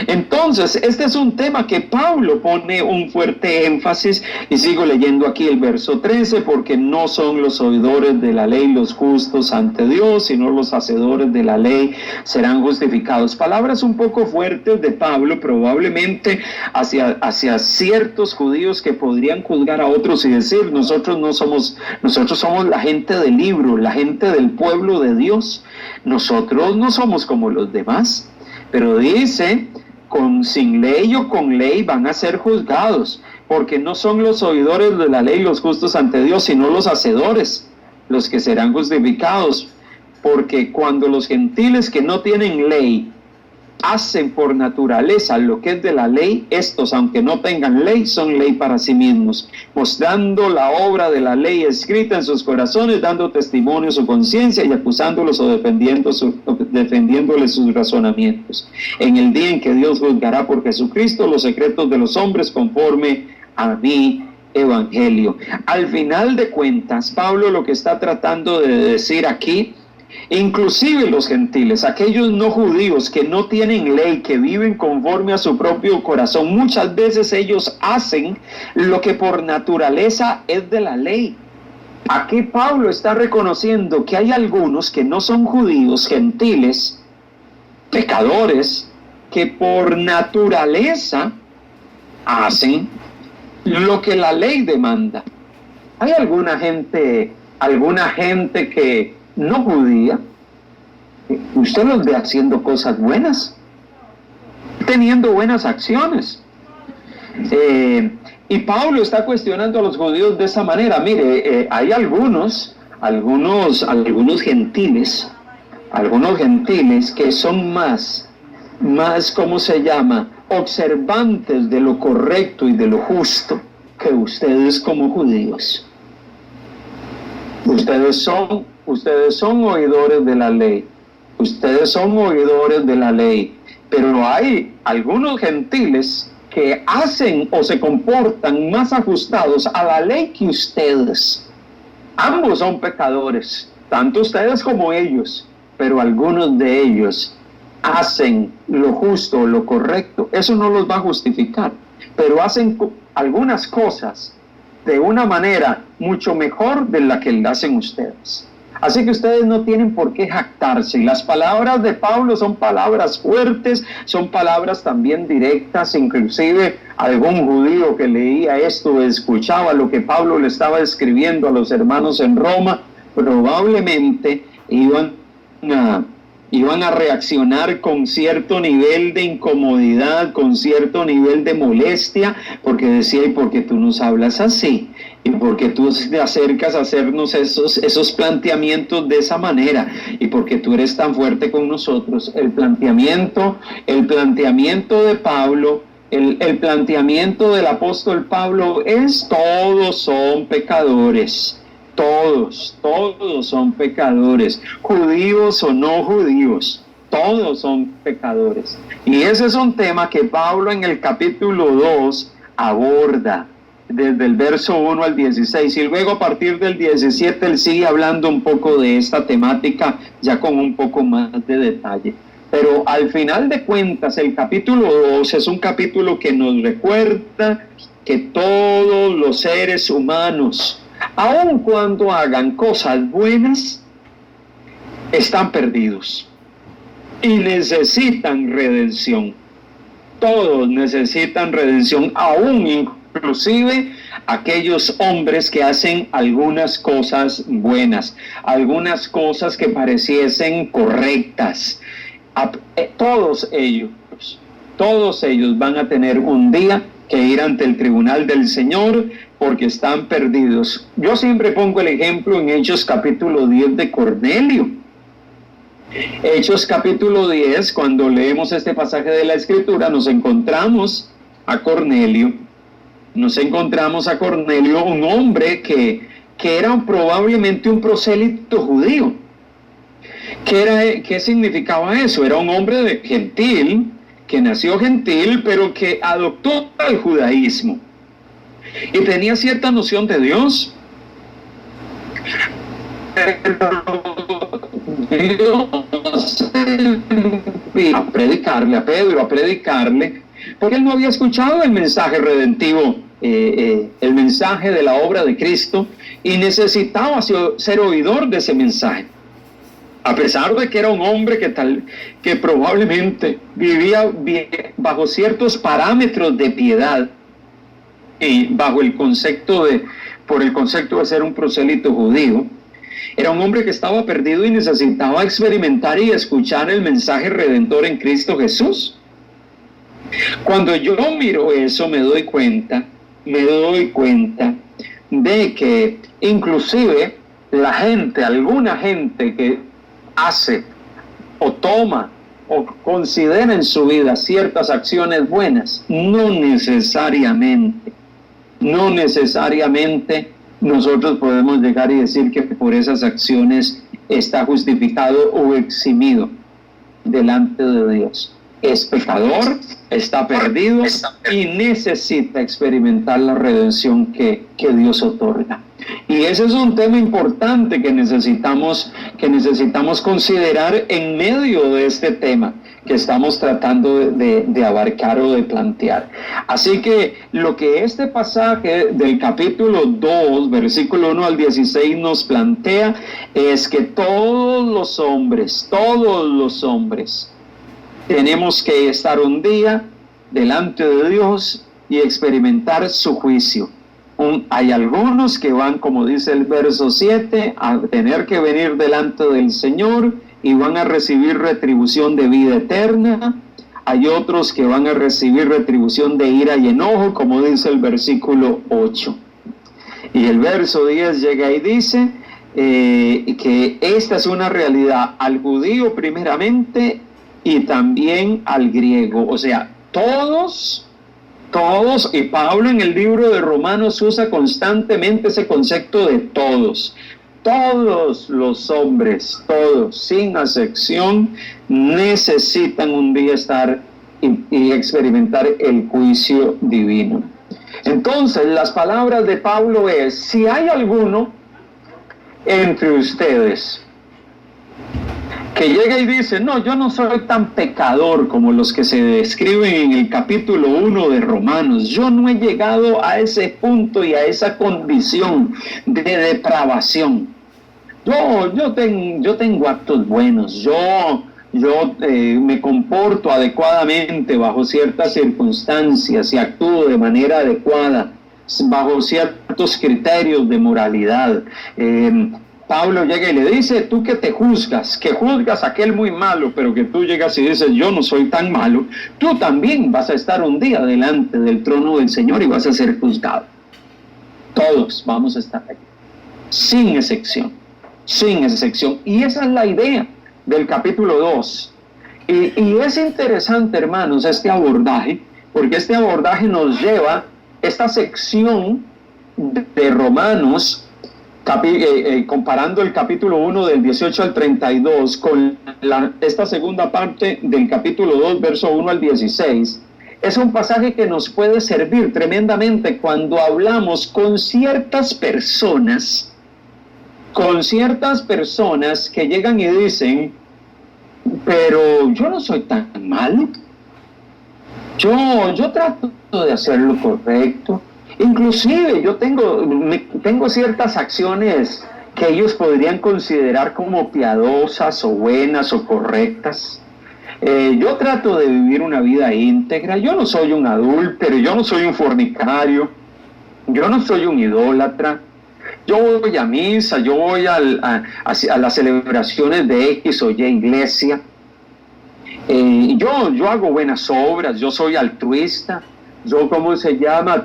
Entonces, este es un tema que Pablo pone un fuerte énfasis, y sigo leyendo aquí el verso 13, porque no son los oidores de la ley los justos ante Dios, sino los hacedores de la ley serán justificados. Palabras un poco fuertes de Pablo, probablemente hacia ciertos judíos que podrían juzgar a otros y decir: nosotros somos la gente del libro, la gente del pueblo de Dios, nosotros no somos como los demás. Pero dice: sin ley o con ley van a ser juzgados, porque no son los oidores de la ley los justos ante Dios, sino los hacedores los que serán justificados. Porque cuando los gentiles que no tienen ley hacen por naturaleza lo que es de la ley, estos, aunque no tengan ley, son ley para sí mismos, mostrando la obra de la ley escrita en sus corazones, dando testimonio a su conciencia y acusándolos o defendiéndoles sus razonamientos. En el día en que Dios juzgará por Jesucristo los secretos de los hombres conforme a mi evangelio. Al final de cuentas, Pablo lo que está tratando de decir aquí: inclusive los gentiles, aquellos no judíos que no tienen ley, que viven conforme a su propio corazón, muchas veces ellos hacen lo que por naturaleza es de la ley. Aquí Pablo está reconociendo que hay algunos que no son judíos, gentiles, pecadores, que por naturaleza hacen lo que la ley demanda. Hay alguna gente que no judía, usted los ve haciendo cosas buenas, teniendo buenas acciones. Y Pablo está cuestionando a los judíos de esa manera. Mire, hay algunos gentiles que son más, ¿cómo se llama?, observantes de lo correcto y de lo justo que ustedes como judíos. Ustedes son oidores de la ley. Pero hay algunos gentiles que hacen o se comportan más ajustados a la ley que ustedes. Ambos son pecadores, tanto ustedes como ellos, pero algunos de ellos hacen lo justo, lo correcto. Eso no los va a justificar, pero hacen algunas cosas de una manera mucho mejor de la que la hacen ustedes. Así que ustedes no tienen por qué jactarse. Las palabras de Pablo son palabras fuertes, son palabras también directas. Inclusive algún judío que leía esto, escuchaba lo que Pablo le estaba escribiendo a los hermanos en Roma, probablemente iban a reaccionar con cierto nivel de incomodidad, con cierto nivel de molestia, porque decía: ¿y por qué tú nos hablas así? ¿Y por qué tú te acercas a hacernos esos planteamientos de esa manera? ¿Y por qué tú eres tan fuerte con nosotros? El planteamiento de Pablo, el planteamiento del apóstol Pablo es: todos son pecadores. Todos son pecadores, judíos o no judíos, todos son pecadores. Y ese es un tema que Pablo en el capítulo 2 aborda desde el verso 1 al 16, y luego a partir del 17 él sigue hablando un poco de esta temática ya con un poco más de detalle. Pero al final de cuentas, el capítulo 2 es un capítulo que nos recuerda que todos los seres humanos, aun cuando hagan cosas buenas, están perdidos y necesitan redención. Todos necesitan redención, aún inclusive aquellos hombres que hacen algunas cosas buenas, algunas cosas que pareciesen correctas. Todos ellos van a tener un día que ir ante el tribunal del Señor porque están perdidos. Yo siempre pongo el ejemplo en Hechos capítulo 10 de Cornelio. Hechos capítulo 10, cuando leemos este pasaje de la Escritura, nos encontramos a Cornelio, un hombre que era probablemente un prosélito judío. ¿Qué significaba eso? Era un hombre gentil, que nació gentil, pero que adoptó el judaísmo y tenía cierta noción de Dios. Dios a predicarle a Pedro, porque él no había escuchado el mensaje redentivo, el mensaje de la obra de Cristo, y necesitaba ser oidor de ese mensaje. A pesar de que era un hombre que probablemente vivía bajo ciertos parámetros de piedad y por el concepto de ser un prosélito judío, era un hombre que estaba perdido y necesitaba experimentar y escuchar el mensaje redentor en Cristo Jesús. Cuando yo miro eso, me doy cuenta de que inclusive alguna gente que hace o toma o considera en su vida ciertas acciones buenas, no necesariamente nosotros podemos llegar y decir que por esas acciones está justificado o eximido delante de Dios. Es pecador, está perdido y necesita experimentar la redención que Dios otorga. Y ese es un tema importante que necesitamos considerar en medio de este tema que estamos tratando de abarcar o de plantear. Así que lo que este pasaje del capítulo 2, versículo 1 al 16 nos plantea es que todos los hombres, tenemos que estar un día delante de Dios y experimentar su juicio. Hay algunos que van, como dice el verso 7, a tener que venir delante del Señor y van a recibir retribución de vida eterna. Hay otros que van a recibir retribución de ira y enojo, como dice el versículo 8. Y el verso 10 llega y dice que esta es una realidad al judío primeramente y también al griego. O sea, todos, y Pablo en el libro de Romanos usa constantemente ese concepto de todos los hombres, todos, sin excepción, necesitan un día estar y experimentar el juicio divino. Entonces, las palabras de Pablo es: si hay alguno entre ustedes que llega y dice, no, yo no soy tan pecador como los que se describen en el capítulo 1 de Romanos, yo no he llegado a ese punto y a esa condición de depravación, yo tengo actos buenos, yo me comporto adecuadamente bajo ciertas circunstancias y actúo de manera adecuada bajo ciertos criterios de moralidad. Pablo llega y le dice, tú que juzgas a aquel muy malo, pero que tú llegas y dices, yo no soy tan malo, tú también vas a estar un día delante del trono del Señor y vas a ser juzgado. Todos vamos a estar ahí, sin excepción. Y esa es la idea del capítulo 2. Y es interesante, hermanos, este abordaje, porque este abordaje nos lleva, esta sección de Romanos, comparando el capítulo 1 del 18 al 32 con esta segunda parte del capítulo 2, verso 1 al 16, es un pasaje que nos puede servir tremendamente cuando hablamos con ciertas personas que llegan y dicen, pero yo no soy tan malo. Yo trato de hacer lo correcto. Inclusive yo tengo ciertas acciones que ellos podrían considerar como piadosas o buenas o correctas. Yo trato de vivir una vida íntegra. Yo no soy un adúltero, yo no soy un fornicario, yo no soy un idólatra. Yo voy a misa, yo voy a las celebraciones de X o Y iglesia. Yo hago buenas obras, yo soy altruista. Yo,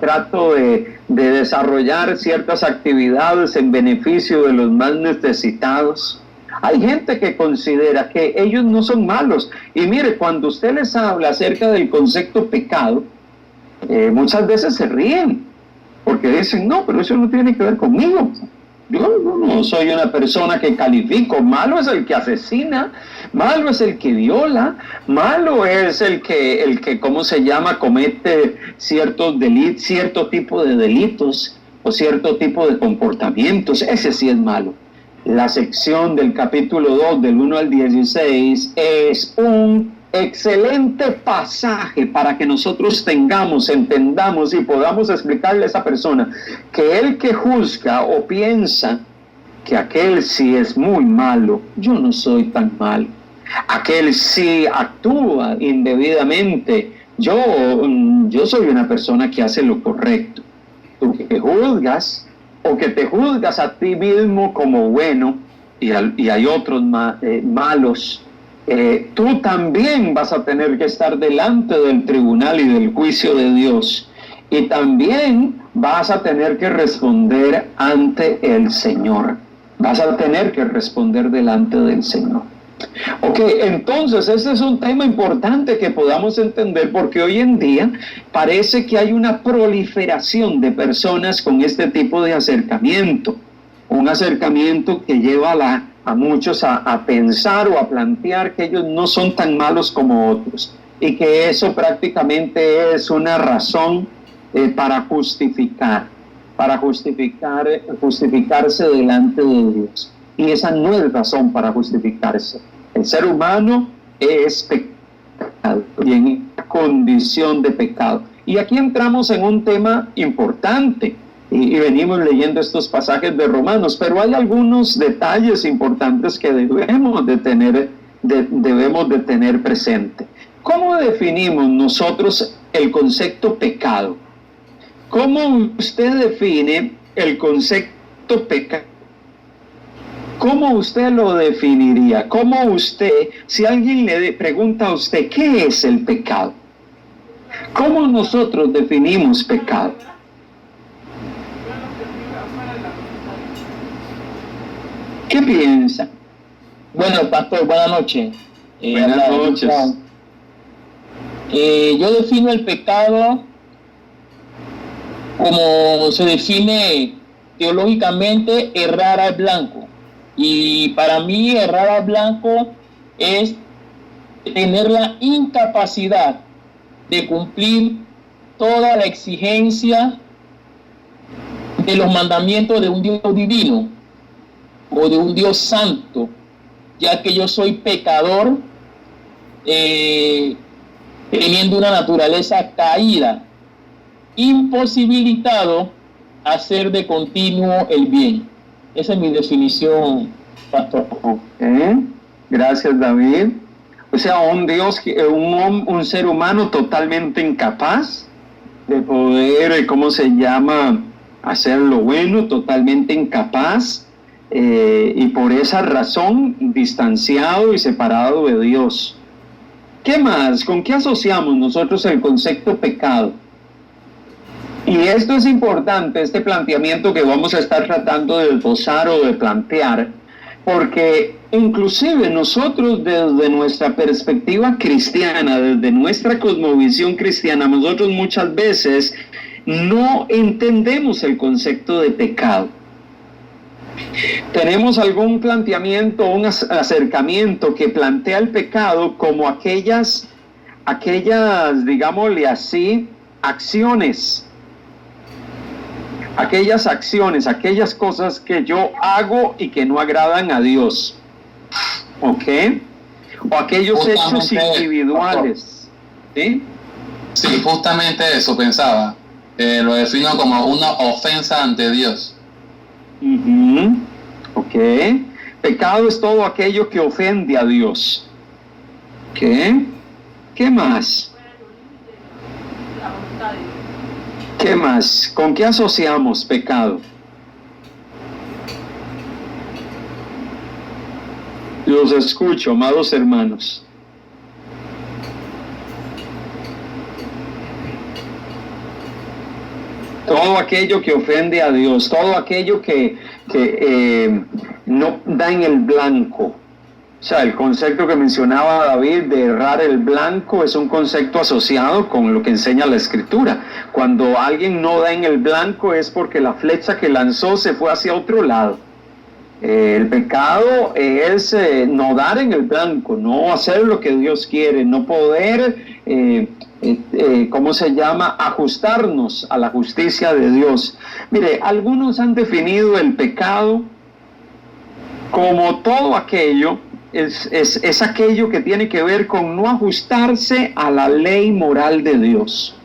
trato de desarrollar ciertas actividades en beneficio de los más necesitados. Hay gente que considera que ellos no son malos. Y mire, cuando usted les habla acerca del concepto pecado, muchas veces se ríen, porque dicen, no, pero eso no tiene que ver conmigo. Yo no soy una persona que califico. Malo es el que asesina, malo es el que viola, malo es el que comete ciertos delitos, cierto tipo de delitos o cierto tipo de comportamientos. Ese sí es malo. La sección del capítulo 2, del 1 al 16, es un excelente pasaje para que nosotros entendamos y podamos explicarle a esa persona que el que juzga o piensa que aquel sí es muy malo, yo no soy tan malo. Aquel sí actúa indebidamente, yo soy una persona que hace lo correcto. Tú que juzgas o que te juzgas a ti mismo como bueno y hay otros malos, tú también vas a tener que estar delante del tribunal y del juicio de Dios, y también vas a tener que responder ante el Señor. Vas a tener que responder delante del Señor. Ok, entonces este es un tema importante que podamos entender, porque hoy en día parece que hay una proliferación de personas con este tipo de acercamiento. Un acercamiento que lleva a muchos a pensar o a plantear que ellos no son tan malos como otros, y que eso prácticamente es una razón para justificarse delante de Dios. Y esa no es razón para justificarse. El ser humano es pecado y en condición de pecado. Y aquí entramos en un tema importante. Y venimos leyendo estos pasajes de Romanos, pero hay algunos detalles importantes que debemos de tener presente. ¿Cómo definimos nosotros el concepto pecado? ¿Cómo usted define el concepto pecado? ¿Cómo usted lo definiría? ¿Cómo usted, si alguien le pregunta a usted, ¿qué es el pecado? ¿Cómo nosotros definimos pecado? ¿Qué piensa? Bueno, pastor, buenas noches. Buenas noches. Yo defino el pecado como se define teológicamente: errar al blanco. Y para mí errar al blanco es tener la incapacidad de cumplir toda la exigencia de los mandamientos de un Dios divino o de un Dios santo, ya que yo soy pecador, teniendo una naturaleza caída, imposibilitado a hacer de continuo el bien. Esa es mi definición, pastor. Gracias, David. O sea, un ser humano totalmente incapaz de poder, hacer lo bueno, totalmente incapaz, y por esa razón distanciado y separado de Dios. ¿Qué más? ¿Con qué asociamos nosotros el concepto pecado? Y esto es importante, este planteamiento que vamos a estar tratando de esbozar o de plantear, porque inclusive nosotros desde nuestra perspectiva cristiana, desde nuestra cosmovisión cristiana, nosotros muchas veces no entendemos el concepto de pecado. Tenemos algún planteamiento, un acercamiento que plantea el pecado como aquellas, digámosle así, acciones, aquellas cosas que yo hago y que no agradan a Dios. ¿Ok? o aquellos hechos individuales. ¿Sí? Sí, justamente eso pensaba. Lo defino como una ofensa ante Dios. Ok. Pecado es todo aquello que ofende a Dios. Ok. ¿Qué más? ¿Qué más? ¿Con qué asociamos pecado? Los escucho, amados hermanos. Todo aquello que ofende a Dios, todo aquello que no da en el blanco. O sea, el concepto que mencionaba David de errar el blanco es un concepto asociado con lo que enseña la Escritura. Cuando alguien no da en el blanco es porque la flecha que lanzó se fue hacia otro lado. El pecado es no dar en el blanco, no hacer lo que Dios quiere, no poder, ajustarnos a la justicia de Dios. Mire, algunos han definido el pecado como todo aquello, es aquello que tiene que ver con no ajustarse a la ley moral de Dios.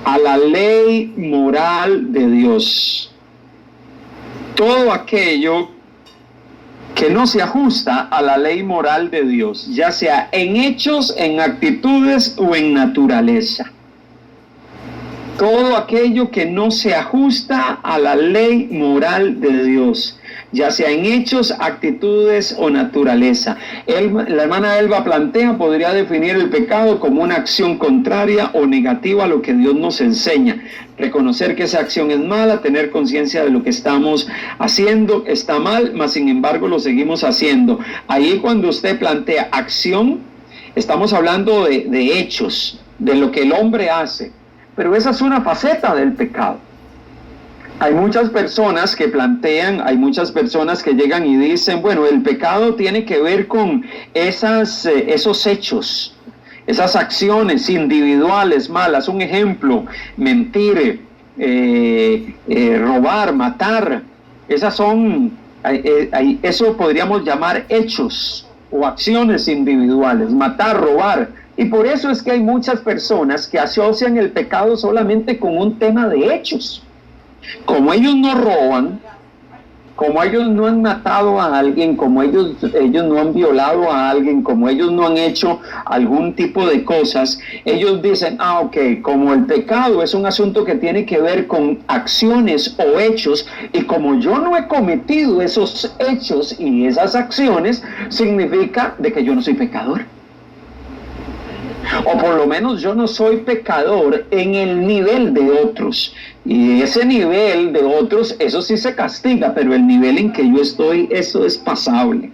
A la ley moral de Dios. Todo aquello que no se ajusta a la ley moral de Dios, ya sea en hechos, en actitudes o en naturaleza. Todo aquello que no se ajusta a la ley moral de Dios, ya sea en hechos, actitudes o naturaleza. La hermana Elba podría definir el pecado como una acción contraria o negativa a lo que Dios nos enseña. Reconocer que esa acción es mala, tener conciencia de lo que estamos haciendo está mal, mas sin embargo lo seguimos haciendo. Ahí cuando usted plantea acción, estamos hablando de hechos, de lo que el hombre hace. Pero esa es una faceta del pecado. Hay muchas personas que plantean, hay muchas personas que llegan y dicen, bueno, el pecado tiene que ver con esos hechos, esas acciones individuales malas. Un ejemplo, mentir, robar, matar, eso podríamos llamar hechos o acciones individuales, matar, robar. Y por eso es que hay muchas personas que asocian el pecado solamente con un tema de hechos. Como ellos no roban, como ellos no han matado a alguien, como ellos no han violado a alguien, como ellos no han hecho algún tipo de cosas, ellos dicen, ok, como el pecado es un asunto que tiene que ver con acciones o hechos, y como yo no he cometido esos hechos y esas acciones, significa de que yo no soy pecador. O por lo menos yo no soy pecador en el nivel de otros. Y ese nivel de otros, eso sí se castiga, pero el nivel en que yo estoy, eso es pasable.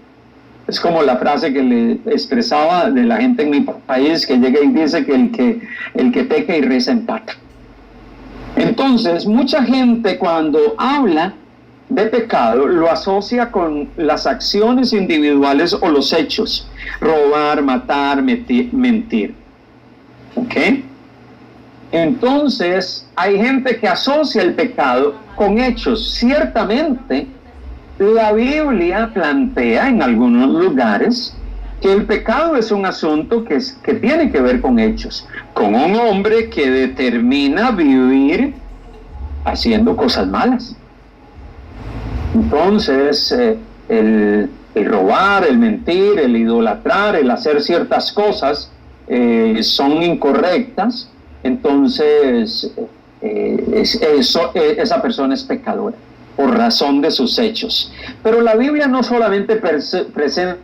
Es como la frase que le expresaba de la gente en mi país, que llega y dice que el que peca y reza empata. Entonces, mucha gente cuando habla de pecado lo asocia con las acciones individuales o los hechos: robar, matar, mentir. ¿Ok? Entonces hay gente que asocia el pecado con hechos. Ciertamente la Biblia plantea en algunos lugares que el pecado es un asunto que tiene que ver con hechos, con un hombre que determina vivir haciendo cosas malas. Entonces el robar, el mentir, el idolatrar, el hacer ciertas cosas son incorrectas. Entonces esa persona es pecadora por razón de sus hechos. Pero la Biblia no solamente presenta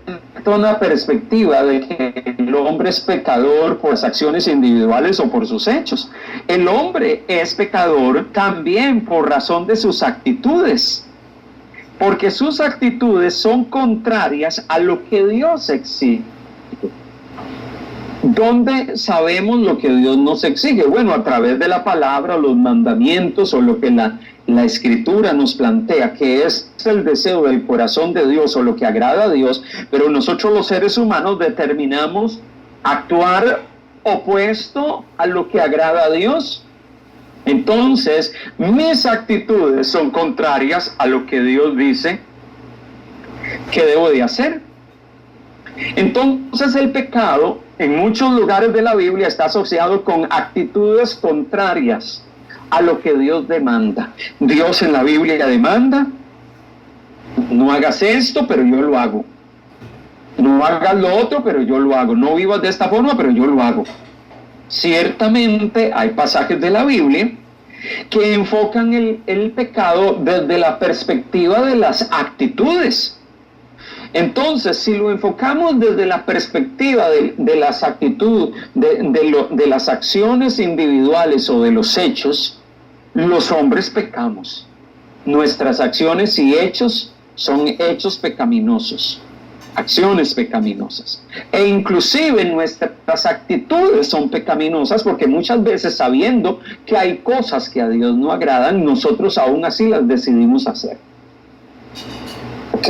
una perspectiva de que el hombre es pecador por las acciones individuales o por sus hechos. El hombre es pecador también por razón de sus actitudes, porque sus actitudes son contrarias a lo que Dios exige. ¿Dónde sabemos lo que Dios nos exige? Bueno, a través de la palabra, los mandamientos, o lo que la Escritura nos plantea, que es el deseo del corazón de Dios o lo que agrada a Dios, pero nosotros los seres humanos determinamos actuar opuesto a lo que agrada a Dios. Entonces, mis actitudes son contrarias a lo que Dios dice que debo de hacer. Entonces el pecado en muchos lugares de la Biblia está asociado con actitudes contrarias a lo que Dios demanda. Dios en la Biblia demanda: no hagas esto, pero yo lo hago. No hagas lo otro, pero yo lo hago. No vivas de esta forma, pero yo lo hago. Ciertamente hay pasajes de la Biblia que enfocan el pecado desde la perspectiva de las actitudes. Entonces, si lo enfocamos desde la perspectiva de las actitudes, de las acciones individuales o de los hechos, los hombres pecamos. Nuestras acciones y hechos son hechos pecaminosos, acciones pecaminosas. E inclusive nuestras actitudes son pecaminosas, porque muchas veces, sabiendo que hay cosas que a Dios no agradan, nosotros aún así las decidimos hacer. ¿Ok?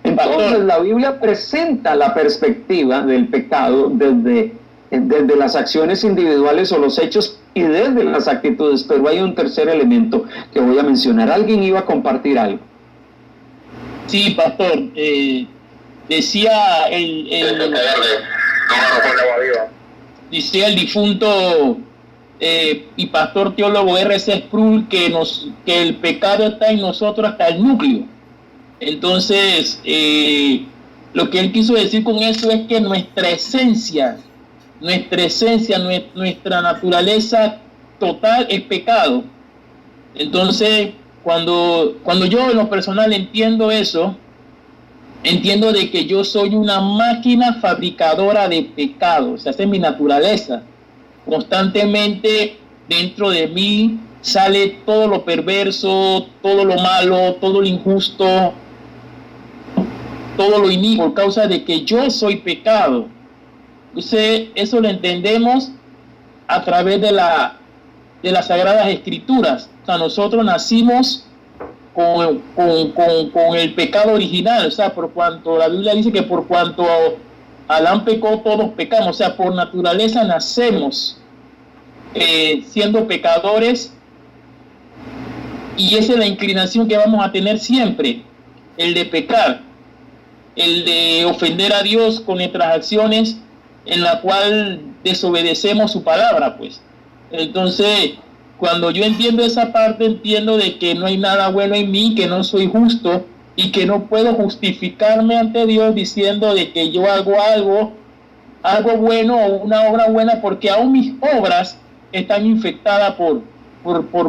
Entonces la Biblia presenta la perspectiva del pecado desde las acciones individuales o los hechos y desde las actitudes, pero hay un tercer elemento que voy a mencionar. ¿Alguien iba a compartir algo? Sí, pastor. Decía decía el difunto y pastor teólogo R.C. Sproul que el pecado está en nosotros hasta el núcleo. Entonces, lo que él quiso decir con eso es que nuestra esencia, nuestra naturaleza total es pecado. Entonces, cuando yo en lo personal entiendo eso, entiendo de que yo soy una máquina fabricadora de pecados. O sea, esa es mi naturaleza. Constantemente dentro de mí sale todo lo perverso, todo lo malo, todo lo injusto, todo lo inicuo, por causa de que yo soy pecado. Entonces, eso lo entendemos a través de las Sagradas Escrituras. O sea, nosotros nacimos con el pecado original. O sea, por cuanto la Biblia dice que por cuanto Adán pecó, todos pecamos. O sea, por naturaleza nacemos siendo pecadores, y esa es la inclinación que vamos a tener siempre, el de pecar, el de ofender a Dios con nuestras acciones, en la cual desobedecemos su palabra, pues. Entonces, cuando yo entiendo esa parte, entiendo de que no hay nada bueno en mí, que no soy justo y que no puedo justificarme ante Dios diciendo de que yo hago algo bueno o una obra buena, porque aún mis obras están infectadas por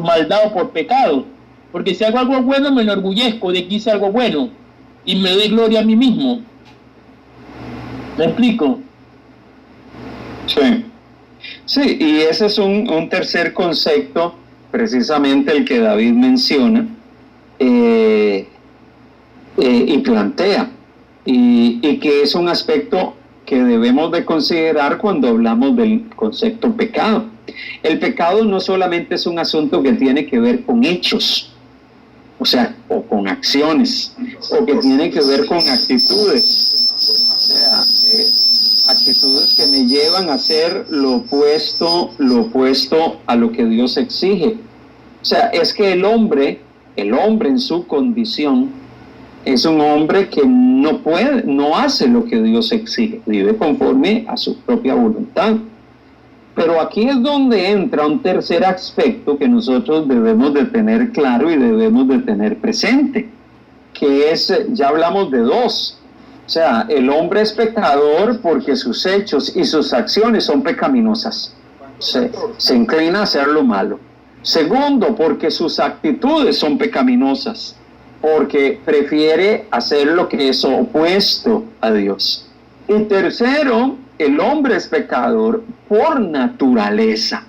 maldad o por pecado. Porque si hago algo bueno, me enorgullezco de que hice algo bueno y me doy gloria a mí mismo. ¿Me explico? Sí. Sí, y ese es un tercer concepto, precisamente el que David menciona y plantea, y que es un aspecto que debemos de considerar cuando hablamos del concepto pecado. El pecado no solamente es un asunto que tiene que ver con hechos, o sea, o con acciones, o que tiene que ver con actitudes, o sea, actitudes que me llevan a hacer lo opuesto a lo que Dios exige. O sea, es que el hombre en su condición es un hombre que no hace lo que Dios exige, vive conforme a su propia voluntad. Pero aquí es donde entra un tercer aspecto que nosotros debemos de tener claro y debemos de tener presente, que es, ya hablamos de dos. O sea, el hombre es pecador porque sus hechos y sus acciones son pecaminosas. Se inclina a hacer lo malo. Segundo, porque sus actitudes son pecaminosas, porque prefiere hacer lo que es opuesto a Dios. Y tercero, el hombre es pecador por naturaleza.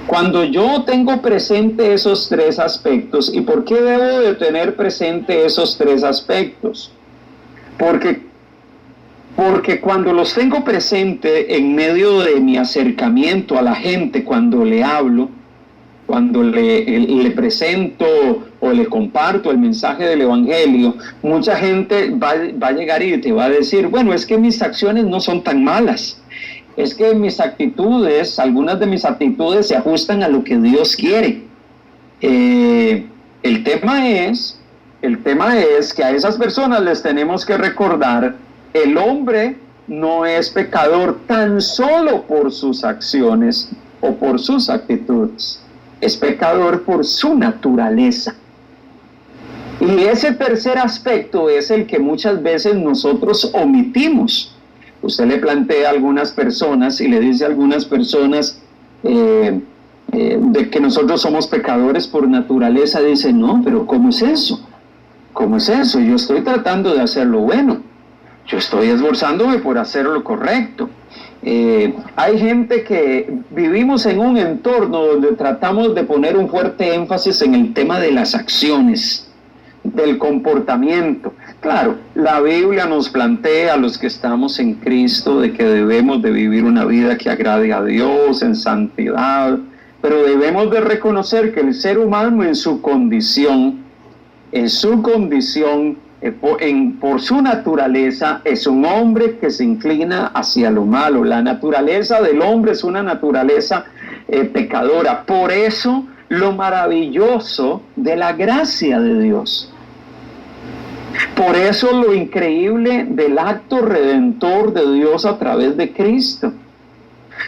Cuando yo tengo presente esos tres aspectos, ¿y por qué debo de tener presente esos tres aspectos? Porque cuando los tengo presente en medio de mi acercamiento a la gente, cuando le hablo, cuando le presento o le comparto el mensaje del Evangelio, mucha gente va a llegar y te va a decir, bueno, es que mis acciones no son tan malas, es que mis actitudes, algunas de mis actitudes se ajustan a lo que Dios quiere. El tema es que a esas personas les tenemos que recordar el hombre no es pecador tan solo por sus acciones o por sus actitudes, es pecador por su naturaleza. Y ese tercer aspecto es el que muchas veces nosotros omitimos. Usted le plantea a algunas personas y le dice a algunas personas de que nosotros somos pecadores por naturaleza. Dice, no, pero ¿cómo es eso? ¿Cómo es eso? Yo estoy tratando de hacer lo bueno. Yo estoy esforzándome por hacer lo correcto. Hay gente que vivimos en un entorno donde tratamos de poner un fuerte énfasis en el tema de las acciones, del comportamiento. Claro, la Biblia nos plantea a los que estamos en Cristo de que debemos de vivir una vida que agrade a Dios en santidad, pero debemos de reconocer que el ser humano en su condición, por su naturaleza, es un hombre que se inclina hacia lo malo. La naturaleza del hombre es una naturaleza pecadora. Por eso, lo maravilloso de la gracia de Dios. Por eso lo increíble del acto redentor de Dios a través de Cristo.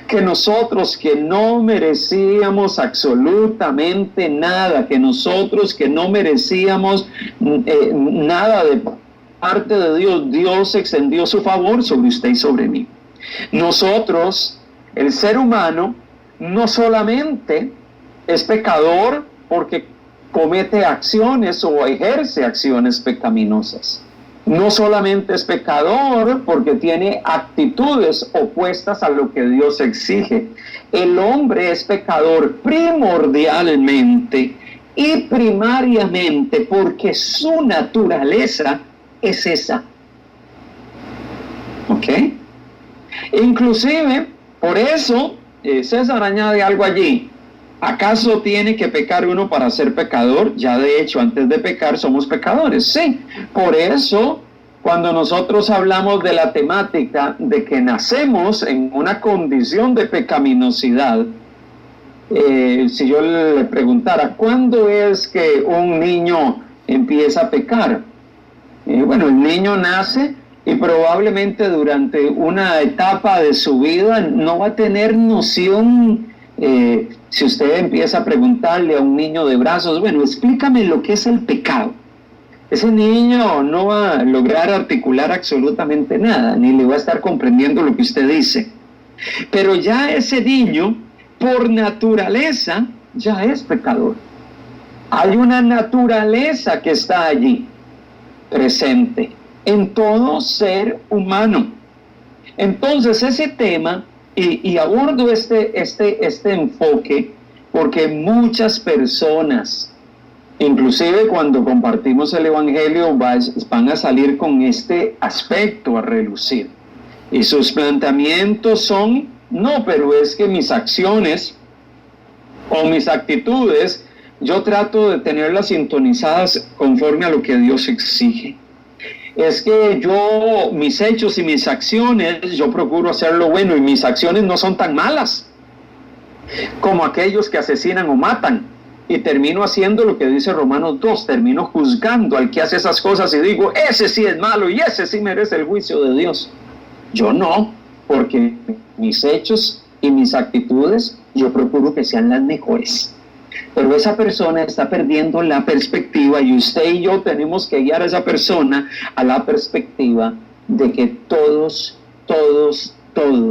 Que nosotros que no merecíamos absolutamente nada, que nosotros que no merecíamos nada de parte de Dios, Dios extendió su favor sobre usted y sobre mí. Nosotros, el ser humano, no solamente es pecador porque comete acciones o ejerce acciones pecaminosas. No solamente es pecador porque tiene actitudes opuestas a lo que Dios exige. El hombre es pecador primordialmente y primariamente porque su naturaleza es esa. ¿Ok? Inclusive, por eso, César añade algo allí. ¿Acaso tiene que pecar uno para ser pecador? Ya de hecho, antes de pecar somos pecadores. Sí, por eso, cuando nosotros hablamos de la temática de que nacemos en una condición de pecaminosidad, si yo le preguntara, ¿cuándo es que un niño empieza a pecar? Bueno, el niño nace y probablemente durante una etapa de su vida no va a tener noción. Si usted empieza a preguntarle a un niño de brazos, bueno, explícame lo que es el pecado. Ese niño no va a lograr articular absolutamente nada, ni le va a estar comprendiendo lo que usted dice. Pero ya ese niño, por naturaleza, ya es pecador. Hay una naturaleza que está allí, presente, en todo ser humano. Entonces ese tema, y abordo este enfoque, porque muchas personas, inclusive cuando compartimos el Evangelio, van a salir con este aspecto a relucir. Y sus planteamientos son, no, pero es que mis acciones o mis actitudes, yo trato de tenerlas sintonizadas conforme a lo que Dios exige. Es que mis hechos y mis acciones, yo procuro hacer lo bueno y mis acciones no son tan malas como aquellos que asesinan o matan. Y termino haciendo lo que dice Romanos 2, termino juzgando al que hace esas cosas y digo, ese sí es malo y ese sí merece el juicio de Dios. Yo no, porque mis hechos y mis actitudes, yo procuro que sean las mejores. Pero esa persona está perdiendo la perspectiva y usted y yo tenemos que guiar a esa persona a la perspectiva de que todos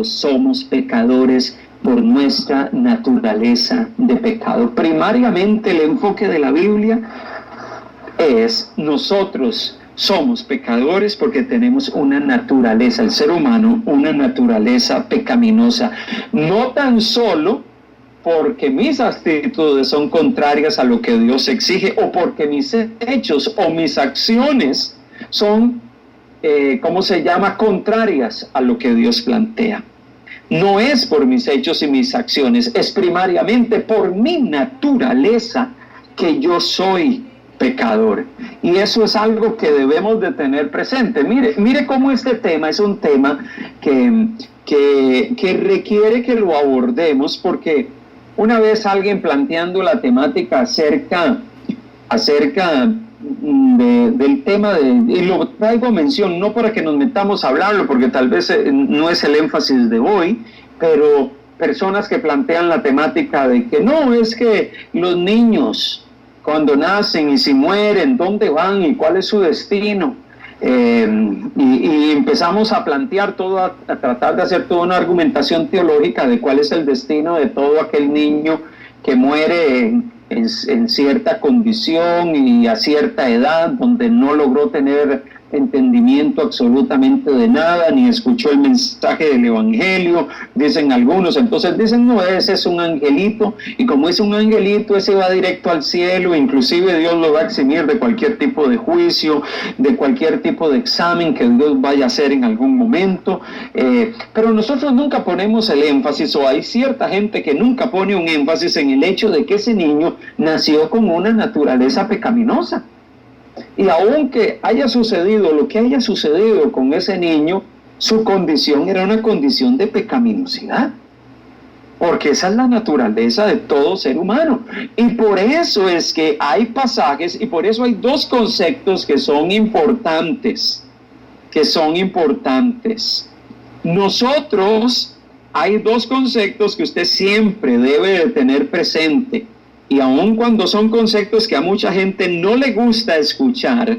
somos pecadores por nuestra naturaleza de pecado. Primariamente el enfoque de la Biblia es nosotros somos pecadores porque tenemos una naturaleza, el ser humano, una naturaleza pecaminosa. No tan solo porque mis actitudes son contrarias a lo que Dios exige o porque mis hechos o mis acciones son, contrarias a lo que Dios plantea. No es por mis hechos y mis acciones, es primariamente por mi naturaleza que yo soy pecador. Y eso es algo que debemos de tener presente. Mire cómo este tema es un tema que requiere que lo abordemos, porque una vez alguien planteando la temática acerca del tema y lo traigo a mención, no para que nos metamos a hablarlo, porque tal vez no es el énfasis de hoy, pero personas que plantean la temática de que no, es que los niños cuando nacen y si mueren, ¿dónde van y cuál es su destino? Y empezamos a plantear a tratar de hacer toda una argumentación teológica de cuál es el destino de todo aquel niño que muere en cierta condición y a cierta edad, donde no logró tener entendimiento absolutamente de nada, ni escuchó el mensaje del evangelio, dicen algunos. Entonces dicen, no, ese es un angelito, y como es un angelito, ese va directo al cielo, inclusive Dios lo va a eximir de cualquier tipo de juicio, de cualquier tipo de examen que Dios vaya a hacer en algún momento. Pero nosotros nunca ponemos el énfasis, o hay cierta gente que nunca pone un énfasis en el hecho de que ese niño nació con una naturaleza pecaminosa. Y aunque haya sucedido lo que haya sucedido con ese niño, su condición era una condición de pecaminosidad, porque esa es la naturaleza de todo ser humano. Y por eso es que hay pasajes, y por eso hay dos conceptos que son importantes, Nosotros, hay dos conceptos que usted siempre debe de tener presente. Y aun cuando son conceptos que a mucha gente no le gusta escuchar,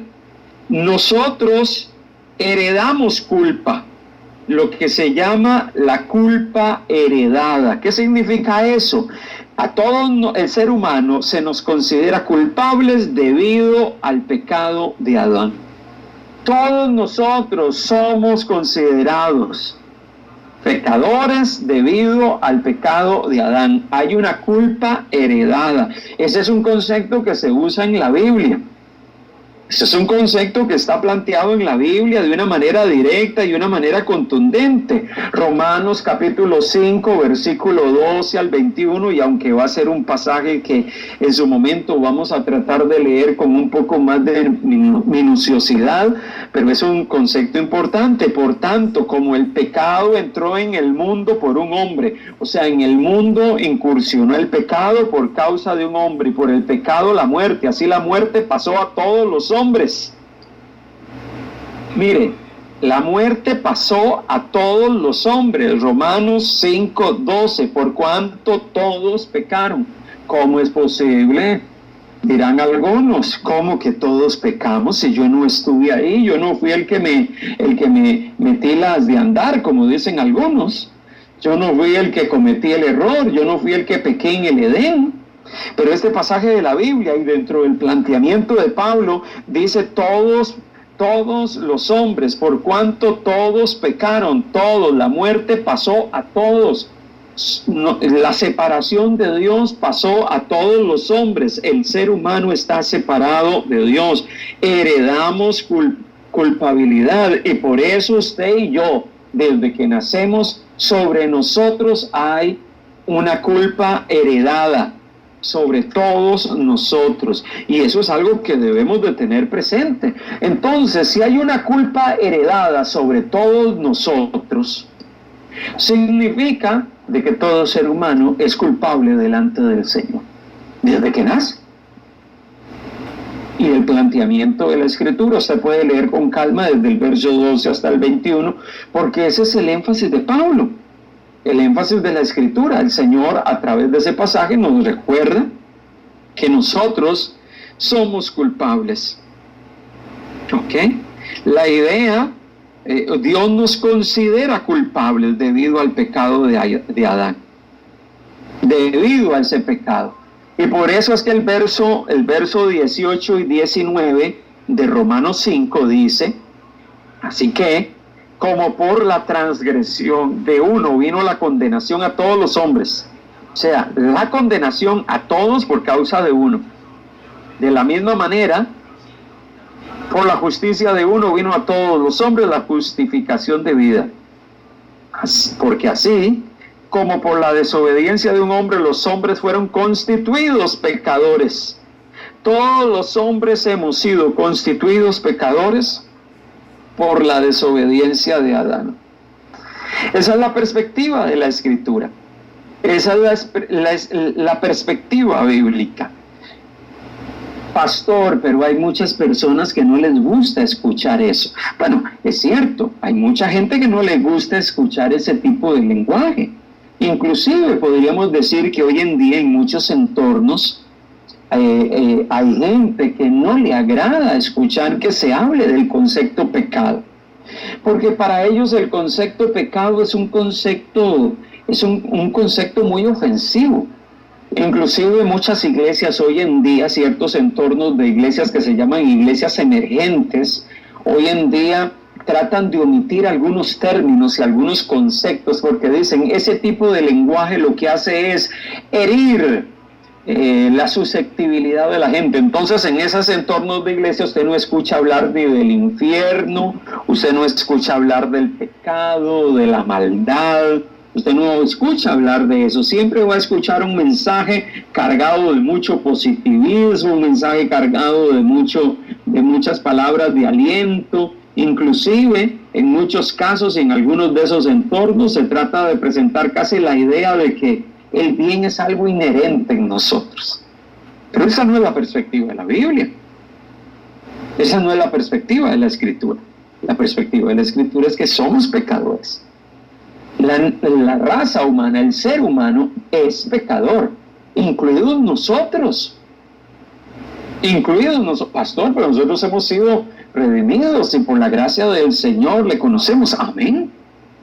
nosotros heredamos culpa, lo que se llama la culpa heredada. ¿Qué significa eso? A todo el ser humano se nos considera culpables debido al pecado de Adán. Todos nosotros somos considerados pecadores debido al pecado de Adán. Hay una culpa heredada. Ese es un concepto que se usa en la Biblia. Ese es un concepto que está planteado en la Biblia de una manera directa y de una manera contundente. Romanos capítulo 5, versículo 12 al 21, y aunque va a ser un pasaje que en su momento vamos a tratar de leer con un poco más de minuciosidad, pero es un concepto importante. Por tanto, como el pecado entró en el mundo por un hombre, o sea, en el mundo incursionó el pecado por causa de un hombre, y por el pecado la muerte, así la muerte pasó a todos los hombres. Mire, la muerte pasó a todos los hombres. Romanos 5:12, por cuanto todos pecaron. ¿Cómo es posible? Dirán algunos, ¿cómo que todos pecamos si yo no estuve ahí? Yo no fui el que me metí las de andar, como dicen algunos. Yo no fui el que cometí el error, yo no fui el que pequé en el Edén. Pero este pasaje de la Biblia, y dentro del planteamiento de Pablo, dice todos los hombres, por cuanto todos pecaron, todos, la muerte pasó a todos. La separación de Dios pasó a todos los hombres. El ser humano está separado de Dios. Heredamos culpabilidad, y por eso usted y yo, desde que nacemos, sobre nosotros hay una culpa heredada, sobre todos nosotros, y eso es algo que debemos de tener presente. Entonces, si hay una culpa heredada sobre todos nosotros, significa de que todo ser humano es culpable delante del Señor, desde que nace. Y el planteamiento de la Escritura usted puede leer con calma desde el verso 12 hasta el 21, porque ese es el énfasis de Pablo. El énfasis de la Escritura. El Señor, a través de ese pasaje, nos recuerda que nosotros somos culpables. ¿Ok? La idea, Dios nos considera culpables debido al pecado de Adán, debido a ese pecado. Y por eso es que el verso 18 y 19 de Romanos 5 dice, así que, como por la transgresión de uno vino la condenación a todos los hombres. O sea, la condenación a todos por causa de uno. De la misma manera, por la justicia de uno vino a todos los hombres la justificación de vida. Porque así, como por la desobediencia de un hombre, los hombres fueron constituidos pecadores. Todos los hombres hemos sido constituidos pecadores por la desobediencia de Adán. Esa es la perspectiva de la Escritura. Esa es la perspectiva bíblica. Pastor, pero hay muchas personas que no les gusta escuchar eso. Bueno, es cierto, hay mucha gente que no le gusta escuchar ese tipo de lenguaje. Inclusive podríamos decir que hoy en día en muchos entornos hay gente que no le agrada escuchar que se hable del concepto pecado. Porque para ellos el concepto pecado es un concepto muy ofensivo. Inclusive muchas iglesias hoy en día, ciertos entornos de iglesias que se llaman iglesias emergentes, hoy en día tratan de omitir algunos términos y algunos conceptos porque dicen ese tipo de lenguaje lo que hace es herir la susceptibilidad de la gente. Entonces en esos entornos de iglesia usted no escucha hablar ni del infierno, usted no escucha hablar del pecado, de la maldad. Usted no escucha hablar de eso, siempre va a escuchar un mensaje cargado de mucho positivismo, un mensaje cargado de muchas palabras de aliento. Inclusive, en muchos casos y en algunos de esos entornos se trata de presentar casi la idea de que el bien es algo inherente en nosotros. Pero esa no es la perspectiva de la Biblia. Esa no es la perspectiva de la Escritura. La perspectiva de la Escritura es que somos pecadores. La raza humana, el ser humano es pecador, incluidos nosotros. Pastor, pero nosotros hemos sido redimidos y por la gracia del Señor le conocemos. Amén.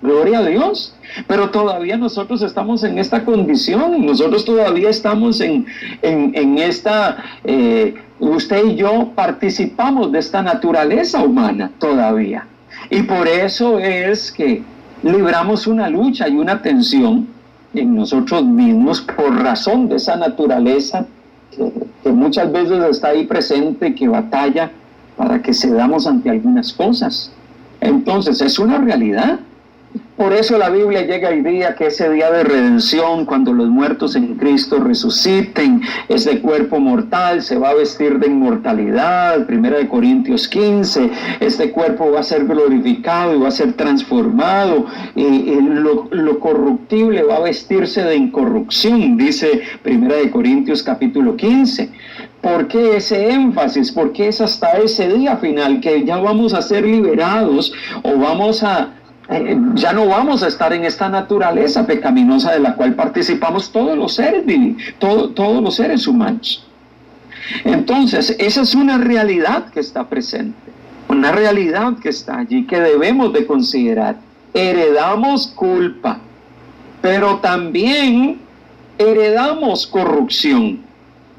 Gloria a Dios. Pero todavía nosotros estamos en esta condición, nosotros todavía estamos en esta, usted y yo participamos de esta naturaleza humana todavía. Y por eso es que libramos una lucha y una tensión en nosotros mismos por razón de esa naturaleza que muchas veces está ahí presente, que batalla para que cedamos ante algunas cosas. Entonces es una realidad. Por eso la Biblia llega el día que ese día de redención, cuando los muertos en Cristo resuciten, ese cuerpo mortal se va a vestir de inmortalidad. 1 Corintios 15, este cuerpo va a ser glorificado y va a ser transformado, y lo corruptible va a vestirse de incorrupción, dice 1 Corintios capítulo 15. ¿Por qué ese énfasis? Porque es hasta ese día final que ya vamos a ser liberados o ya no vamos a estar en esta naturaleza pecaminosa de la cual participamos todos los seres todos los seres humanos. Entonces, esa es una realidad que está presente, una realidad que está allí, que debemos de considerar. Heredamos culpa, pero también heredamos corrupción.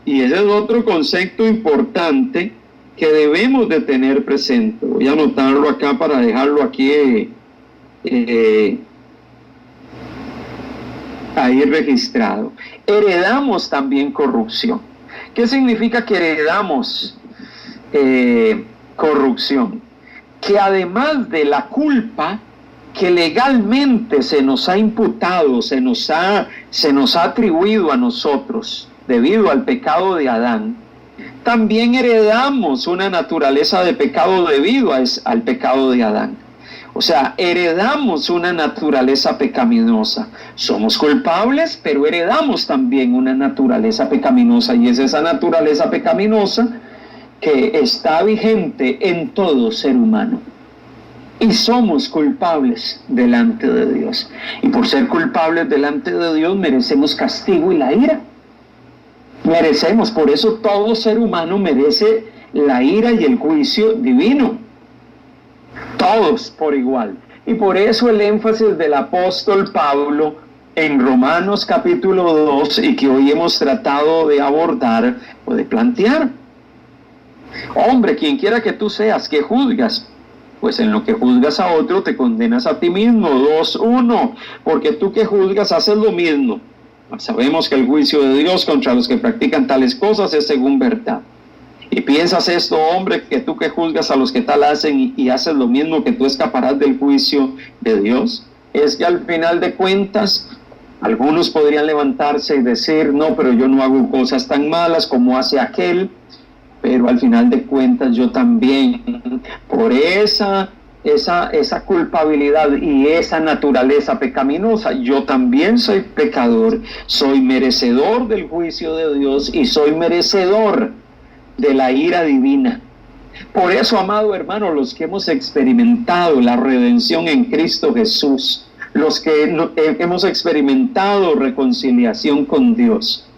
Y ese es otro concepto importante que debemos de tener presente. Voy a anotarlo acá para dejarlo aquí ahí registrado. Heredamos también corrupción. ¿Qué significa que heredamos corrupción? Que además de la culpa que legalmente se nos ha imputado, se nos ha atribuido a nosotros debido al pecado de Adán, también heredamos una naturaleza de pecado debido al pecado de Adán. O sea, heredamos una naturaleza pecaminosa. Somos culpables, pero heredamos también una naturaleza pecaminosa, y es esa naturaleza pecaminosa que está vigente en todo ser humano. Y somos culpables delante de Dios. Y por ser culpables delante de Dios merecemos castigo y la ira. Merecemos, por eso todo ser humano merece la ira y el juicio divino. Todos por igual. Y por eso el énfasis del apóstol Pablo en Romanos capítulo 2, y que hoy hemos tratado de abordar o de plantear. Hombre, quien quiera que tú seas, que juzgas, pues en lo que juzgas a otro te condenas a ti mismo. 2:1, porque tú que juzgas haces lo mismo. Sabemos que el juicio de Dios contra los que practican tales cosas es según verdad. Y piensas esto, hombre, que tú que juzgas a los que tal hacen y haces lo mismo, que tú escaparás del juicio de Dios. Es que al final de cuentas, algunos podrían levantarse y decir, no, pero yo no hago cosas tan malas como hace aquel, pero al final de cuentas yo también, por esa culpabilidad y esa naturaleza pecaminosa, yo también soy pecador, soy merecedor del juicio de Dios y soy merecedor de la ira divina. Por eso, amado hermano, los que hemos experimentado la redención en Cristo Jesús, los que hemos experimentado reconciliación con Dios,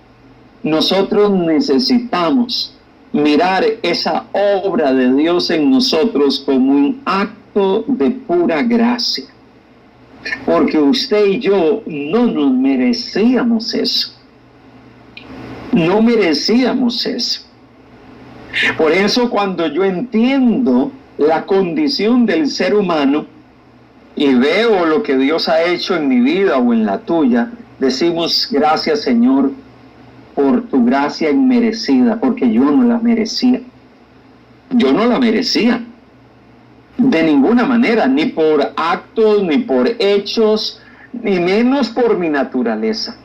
nosotros necesitamos mirar esa obra de Dios en nosotros como un acto de pura gracia. Porque usted y yo no nos merecíamos eso. No merecíamos eso. Por eso cuando yo entiendo la condición del ser humano y veo lo que Dios ha hecho en mi vida o en la tuya, decimos gracias, Señor, por tu gracia inmerecida, porque yo no la merecía. Yo no la merecía. De ninguna manera, ni por actos, ni por hechos, ni menos por mi naturaleza.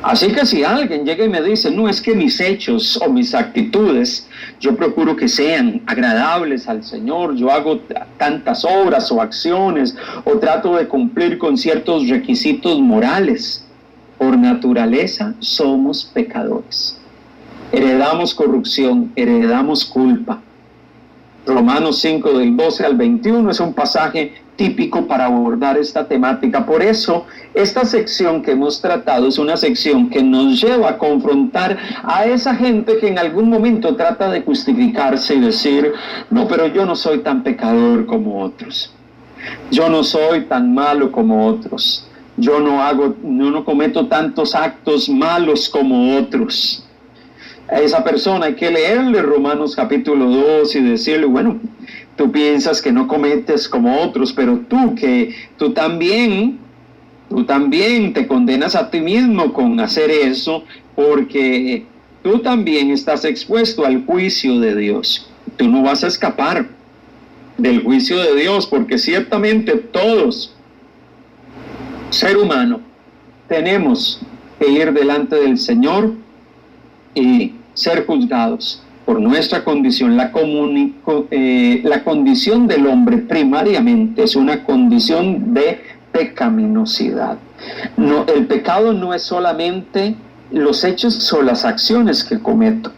Así que si alguien llega y me dice, no, es que mis hechos o mis actitudes, yo procuro que sean agradables al Señor, yo hago tantas obras o acciones, o trato de cumplir con ciertos requisitos morales. Por naturaleza somos pecadores. Heredamos corrupción, heredamos culpa. Romanos 5 del 12 al 21 es un pasaje típico para abordar esta temática. Por eso, esta sección que hemos tratado es una sección que nos lleva a confrontar a esa gente que en algún momento trata de justificarse y decir, no, pero yo no soy tan pecador como otros. Yo no soy tan malo como otros. Yo no cometo tantos actos malos como otros. A esa persona hay que leerle Romanos capítulo 2 y decirle, bueno, tú piensas que no cometes como otros, pero tú también te condenas a ti mismo con hacer eso, porque tú también estás expuesto al juicio de Dios. Tú no vas a escapar del juicio de Dios, porque ciertamente todos, ser humano, tenemos que ir delante del Señor y ser juzgados por nuestra condición. La condición del hombre primariamente es una condición de pecaminosidad. No, el pecado no es solamente los hechos o las acciones que cometo,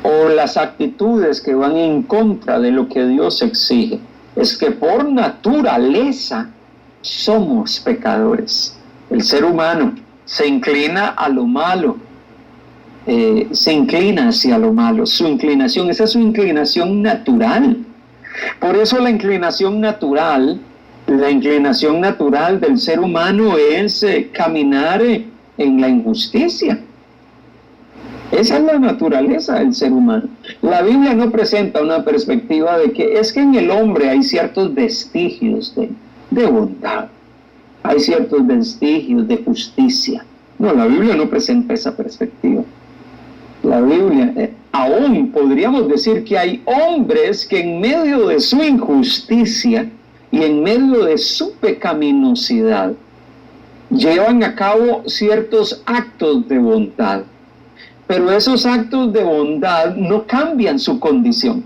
o las actitudes que van en contra de lo que Dios exige. Es que por naturaleza somos pecadores. El ser humano se inclina a lo malo, se inclina hacia lo malo. Esa es su inclinación natural. Por eso la inclinación natural del ser humano es caminar en la injusticia. Esa es la naturaleza del ser humano. La Biblia no presenta una perspectiva de que es que en el hombre hay ciertos vestigios de bondad, hay ciertos vestigios de justicia. No, la Biblia no presenta esa perspectiva. La Biblia, aún podríamos decir que hay hombres que en medio de su injusticia y en medio de su pecaminosidad llevan a cabo ciertos actos de bondad, pero esos actos de bondad no cambian su condición,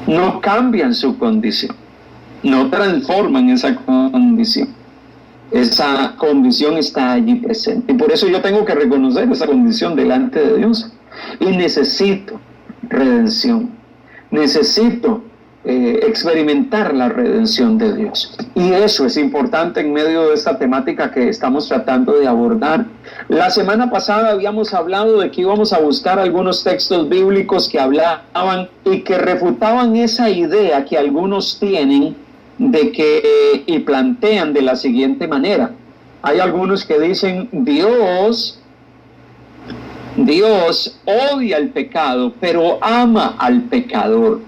no transforman esa condición. Esa condición está allí presente. Y por eso yo tengo que reconocer esa condición delante de Dios. Y necesito redención. Necesito experimentar la redención de Dios. Y eso es importante en medio de esta temática que estamos tratando de abordar. La semana pasada habíamos hablado de que íbamos a buscar algunos textos bíblicos que hablaban y que refutaban esa idea que algunos tienen y plantean de la siguiente manera. Hay algunos que dicen Dios odia el pecado, pero ama al pecador.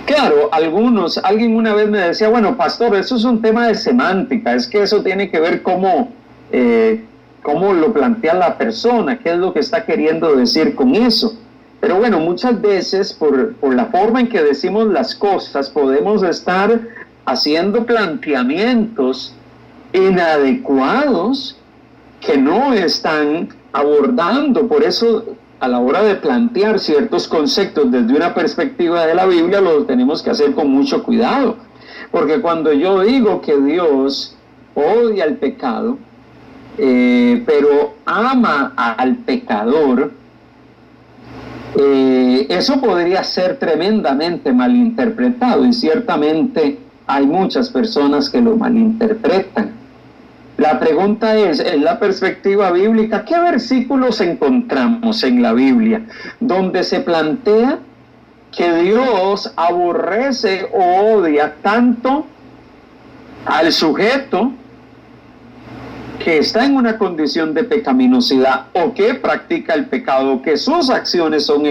Claro, alguien una vez me decía, bueno, pastor, eso es un tema de semántica, es que eso tiene que ver cómo lo plantea la persona, qué es lo que está queriendo decir con eso. Pero bueno, muchas veces por la forma en que decimos las cosas podemos estar haciendo planteamientos inadecuados que no están abordando. Por eso a la hora de plantear ciertos conceptos desde una perspectiva de la Biblia lo tenemos que hacer con mucho cuidado. Porque cuando yo digo que Dios odia el pecado, pero ama al pecador, eso podría ser tremendamente malinterpretado, y ciertamente hay muchas personas que lo malinterpretan. La pregunta es, en la perspectiva bíblica, ¿qué versículos encontramos en la Biblia donde se plantea que Dios aborrece o odia tanto al sujeto que está en una condición de pecaminosidad o que practica el pecado, que sus acciones son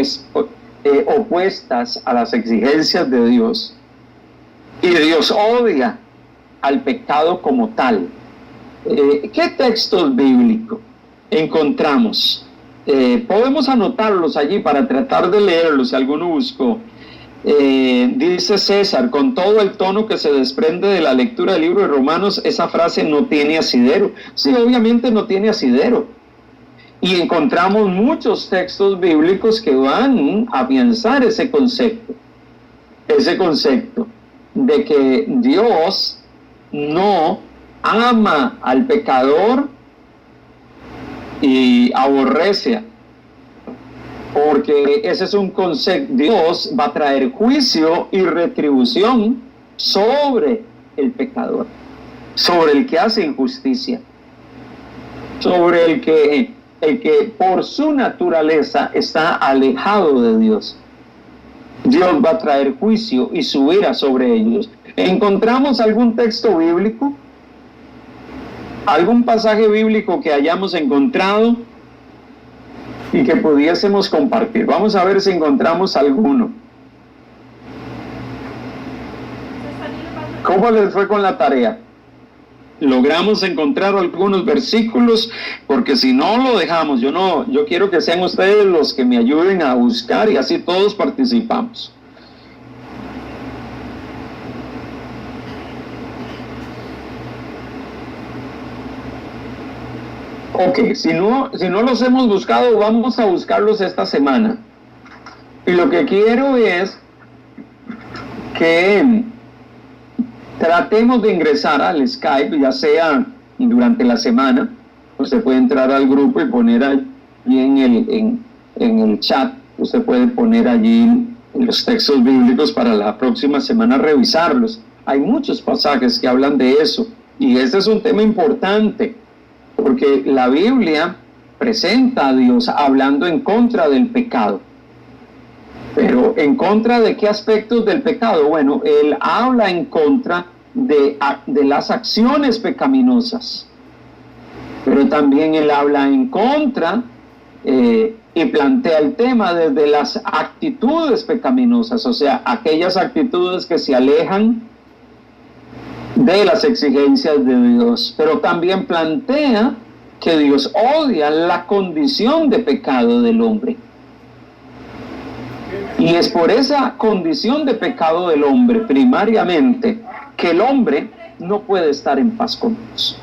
opuestas a las exigencias de Dios, y Dios odia al pecado como tal? ¿Qué textos bíblicos encontramos? Podemos anotarlos allí para tratar de leerlos si alguno buscó. Dice César, con todo el tono que se desprende de la lectura del libro de Romanos, esa frase no tiene asidero. Sí, obviamente no tiene asidero. Y encontramos muchos textos bíblicos que van a afianzar ese concepto de que Dios no ama al pecador y aborrece, porque ese es un concepto. Dios va a traer juicio y retribución sobre el pecador, sobre el que hace injusticia, sobre el que por su naturaleza está alejado de Dios. Dios va a traer juicio y su ira sobre ellos. ¿Encontramos algún texto bíblico? ¿Algún pasaje bíblico que hayamos encontrado y que pudiésemos compartir? Vamos a ver si encontramos alguno. ¿Cómo les fue con la tarea? ¿Logramos encontrar algunos versículos? Porque si no lo dejamos, yo quiero que sean ustedes los que me ayuden a buscar y así todos participamos. Ok, si no los hemos buscado, vamos a buscarlos esta semana. Y lo que quiero es que tratemos de ingresar al Skype, ya sea durante la semana. Usted puede entrar al grupo y poner allí en el chat, usted puede poner allí los textos bíblicos para la próxima semana revisarlos. Hay muchos pasajes que hablan de eso, y este es un tema importante, porque la Biblia presenta a Dios hablando en contra del pecado. Pero ¿en contra de qué aspectos del pecado? Bueno, Él habla en contra de las acciones pecaminosas, pero también Él habla en contra y plantea el tema desde las actitudes pecaminosas, o sea, aquellas actitudes que se alejan de las exigencias de Dios, pero también plantea que Dios odia la condición de pecado del hombre. Y es por esa condición de pecado del hombre, primariamente, que el hombre no puede estar en paz con Dios,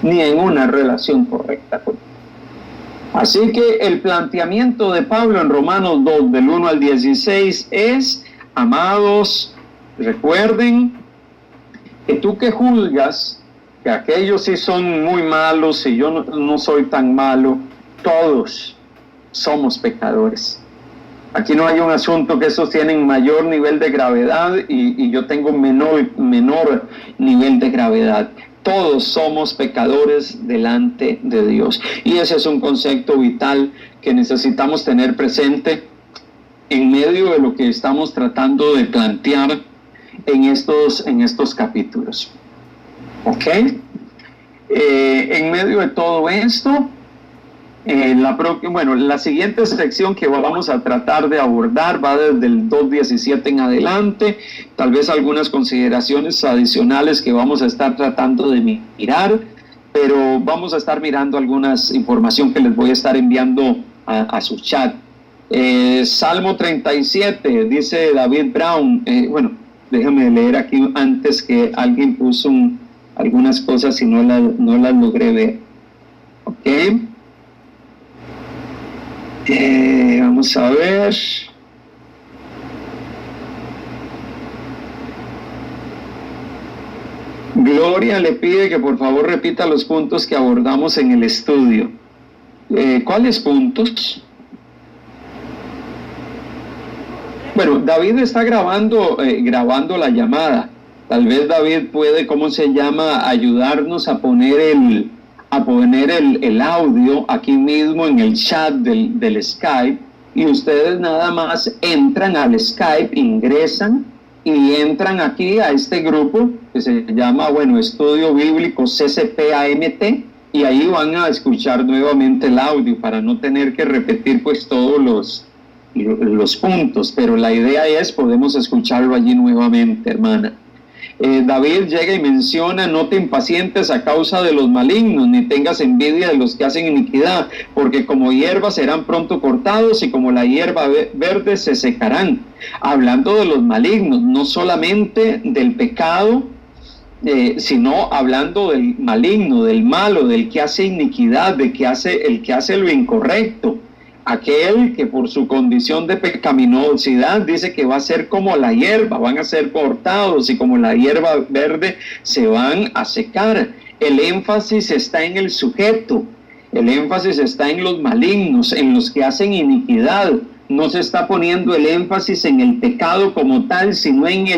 ni en una relación correcta con Dios. Así que el planteamiento de Pablo en Romanos 2, del 1 al 16, es: amados, recuerden que tú que juzgas que aquellos sí son muy malos y yo no soy tan malo, todos somos pecadores. Aquí no hay un asunto que esos tienen mayor nivel de gravedad y yo tengo menor nivel de gravedad. Todos somos pecadores delante de Dios. Y ese es un concepto vital que necesitamos tener presente en medio de lo que estamos tratando de plantear en estos capítulos. ¿Ok? En medio de todo esto, la siguiente sección que vamos a tratar de abordar va desde el 2.17 en adelante, tal vez algunas consideraciones adicionales que vamos a estar tratando de mirar, pero vamos a estar mirando algunas información que les voy a estar enviando a su chat. Salmo 37, dice David Brown, déjame leer aquí antes que alguien puso algunas cosas y no las logré ver. Ok. Vamos a ver. Gloria le pide que por favor repita los puntos que abordamos en el estudio. ¿Cuáles puntos? Bueno, David está grabando la llamada. Tal vez David puede, ayudarnos a poner el audio aquí mismo en el chat del Skype, y ustedes nada más entran al Skype, ingresan y entran aquí a este grupo que se llama, Estudio Bíblico CCPAMT, y ahí van a escuchar nuevamente el audio para no tener que repetir pues todos los puntos, pero la idea es, podemos escucharlo allí nuevamente, hermana. David llega y menciona: no te impacientes a causa de los malignos, ni tengas envidia de los que hacen iniquidad, porque como hierba serán pronto cortados, y como la hierba verde se secarán. Hablando de los malignos, no solamente del pecado, sino hablando del maligno, del malo, del que hace iniquidad, el que hace lo incorrecto. Aquel que por su condición de pecaminosidad dice que va a ser como la hierba, van a ser cortados, y como la hierba verde se van a secar. El énfasis está en el sujeto, el énfasis está en los malignos, en los que hacen iniquidad. No se está poniendo el énfasis en el pecado como tal, sino en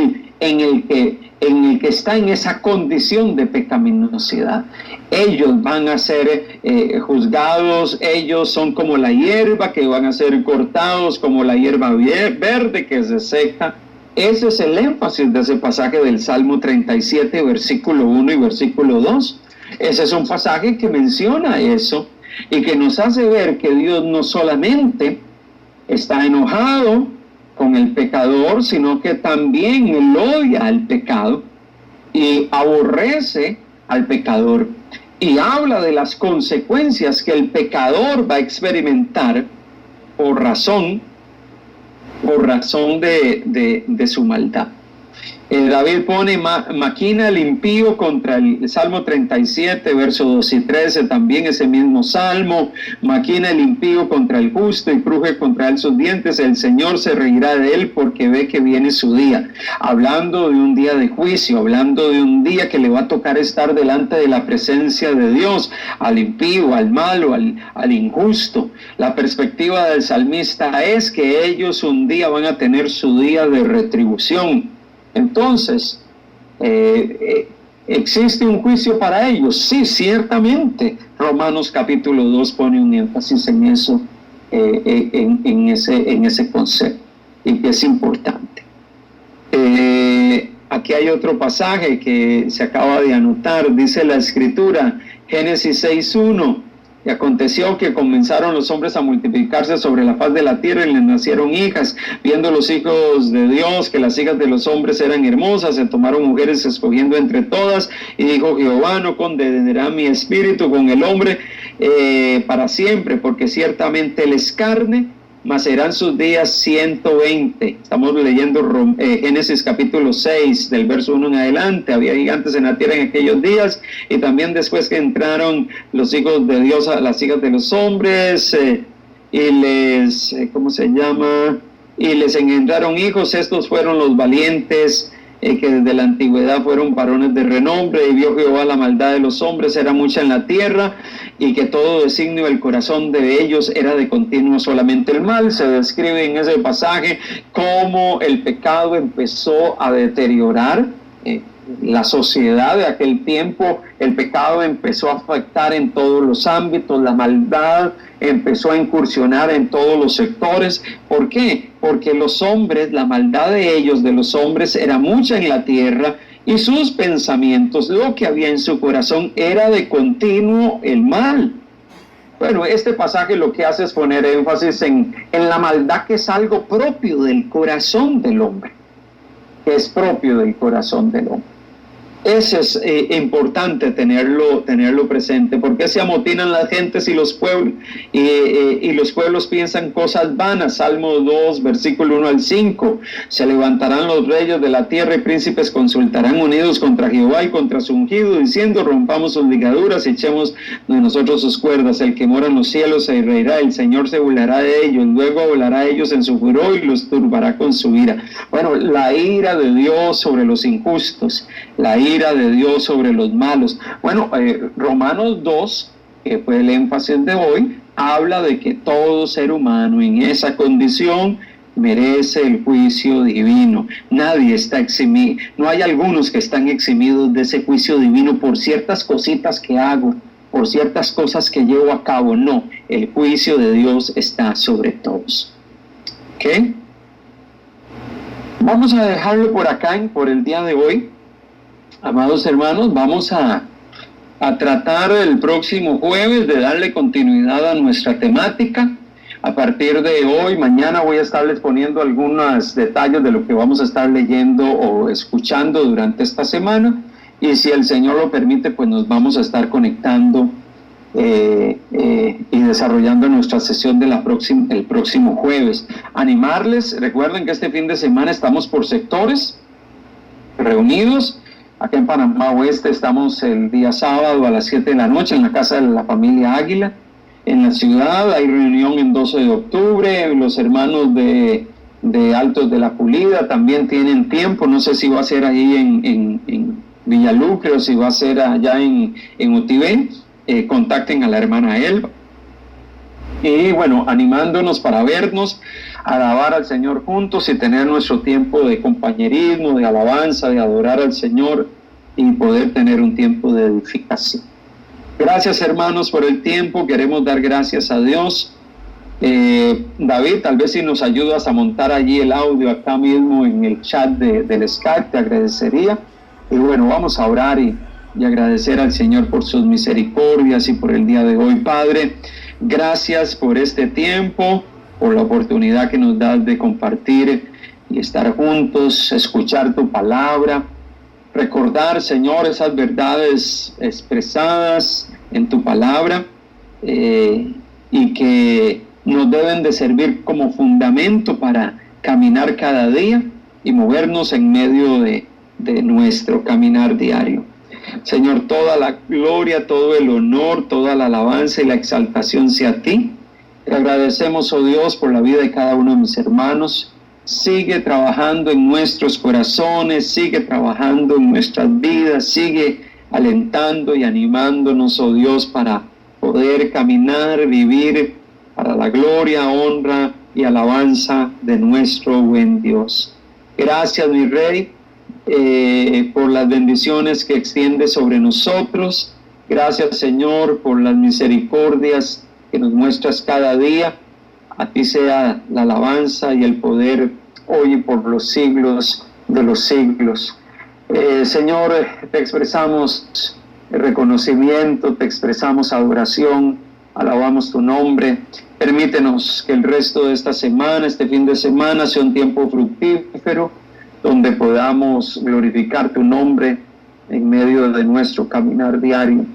el que está en esa condición de pecaminosidad. Ellos van a ser juzgados, ellos son como la hierba, que van a ser cortados, como la hierba verde que se seca. Ese es el énfasis de ese pasaje del Salmo 37, versículo 1 y versículo 2. Ese es un pasaje que menciona eso y que nos hace ver que Dios no solamente está enojado con el pecador, sino que también él odia al pecado y aborrece al pecador, y habla de las consecuencias que el pecador va a experimentar por razón de su maldad. David pone: maquina el impío contra el Salmo 37, versos 2 y 13, también ese mismo Salmo. Maquina el impío contra el justo y cruje contra él sus dientes. El Señor se reirá de él porque ve que viene su día. Hablando de un día de juicio, hablando de un día que le va a tocar estar delante de la presencia de Dios, al impío, al malo, al injusto. La perspectiva del salmista es que ellos un día van a tener su día de retribución. Entonces, ¿existe un juicio para ellos? Sí, ciertamente. Romanos capítulo 2 pone un énfasis en eso, en ese concepto, y que es importante. Aquí hay otro pasaje que se acaba de anotar, dice la Escritura, Génesis 6:1. Y aconteció que comenzaron los hombres a multiplicarse sobre la faz de la tierra, y les nacieron hijas. Viendo los hijos de Dios que las hijas de los hombres eran hermosas, se tomaron mujeres escogiendo entre todas. Y dijo Jehová: no condenará mi espíritu con el hombre para siempre, porque ciertamente él es carne, mas serán sus días 120. Estamos leyendo Génesis capítulo 6, del verso 1 en adelante. Había gigantes en la tierra en aquellos días, y también después que entraron los hijos de Dios a las hijas de los hombres, y les engendraron hijos. Estos fueron los valientes, que desde la antigüedad fueron varones de renombre. Y vio Jehová la maldad de los hombres era mucha en la tierra, y que todo designio del corazón de ellos era de continuo solamente el mal. Se describe en ese pasaje cómo el pecado empezó a deteriorar la sociedad de aquel tiempo. El pecado empezó a afectar en todos los ámbitos, la maldad empezó a incursionar en todos los sectores. ¿Por qué? Porque los hombres, la maldad de ellos, de los hombres, era mucha en la tierra, y sus pensamientos, lo que había en su corazón, era de continuo el mal. Bueno, este pasaje lo que hace es poner énfasis en la maldad, que es algo propio del corazón del hombre, que es propio del corazón del hombre. Eso es importante tenerlo presente, porque se amotinan las gentes y los pueblos, y los pueblos piensan cosas vanas. Salmo 2, versículo 1 al 5. Se levantarán los reyes de la tierra, y príncipes consultarán unidos contra Jehová y contra su ungido, diciendo: rompamos sus ligaduras y echemos de nosotros sus cuerdas. El que mora en los cielos se reirá, el Señor se burlará de ellos, luego hablará a ellos en su furor y los turbará con su ira. Bueno, la ira de Dios sobre los injustos, la ira de Dios sobre los malos. Bueno, Romanos 2, que fue el énfasis de hoy, habla de que todo ser humano en esa condición merece el juicio divino. Nadie está eximido, no hay algunos que están eximidos de ese juicio divino por ciertas cositas que hago, por ciertas cosas que llevo a cabo. No, el juicio de Dios está sobre todos. ¿Ok? Vamos a dejarlo por acá por el día de hoy. Amados hermanos, vamos a tratar el próximo jueves de darle continuidad a nuestra temática. A partir de hoy, mañana voy a estarles poniendo algunos detalles de lo que vamos a estar leyendo o escuchando durante esta semana, y si el Señor lo permite, pues nos vamos a estar conectando y desarrollando nuestra sesión de el próximo jueves. Animarles, recuerden que este fin de semana estamos por sectores reunidos. Acá en Panamá Oeste estamos el día sábado a las 7 de la noche en la casa de la familia Águila. En la ciudad hay reunión en 12 de octubre, los hermanos de Altos de la Pulida también tienen tiempo, no sé si va a ser ahí en Villalucre o si va a ser allá en Utibé. Contacten a la hermana Elba. Y bueno, animándonos para vernos, alabar al Señor juntos y tener nuestro tiempo de compañerismo, de alabanza, de adorar al Señor y poder tener un tiempo de edificación. Gracias, hermanos, por el tiempo. Queremos dar gracias a Dios. David, tal vez si nos ayudas a montar allí el audio acá mismo en el chat del Skype, te agradecería. Y bueno, vamos a orar y agradecer al Señor por sus misericordias y por el día de hoy. Padre, gracias por este tiempo, por la oportunidad que nos das de compartir y estar juntos, escuchar tu palabra, recordar, Señor, esas verdades expresadas en tu palabra y que nos deben de servir como fundamento para caminar cada día y movernos en medio de nuestro caminar diario. Señor, toda la gloria, todo el honor, toda la alabanza y la exaltación sea a ti. Te agradecemos, oh Dios, por la vida de cada uno de mis hermanos. Sigue trabajando en nuestros corazones, sigue trabajando en nuestras vidas, sigue alentando y animándonos, oh Dios, para poder caminar, vivir para la gloria, honra y alabanza de nuestro buen Dios. Gracias, mi Rey, por las bendiciones que extiende sobre nosotros. Gracias, Señor, por las misericordias que nos muestras cada día. A ti sea la alabanza y el poder hoy y por los siglos de los siglos. Señor, te expresamos reconocimiento, te expresamos adoración, alabamos tu nombre. Permítenos que el resto de esta semana, este fin de semana, sea un tiempo fructífero, donde podamos glorificar tu nombre en medio de nuestro caminar diario.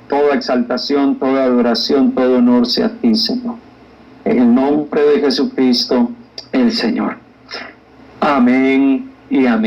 Toda exaltación, toda adoración, todo honor sea a ti, Señor. En el nombre de Jesucristo, el Señor. Amén y amén.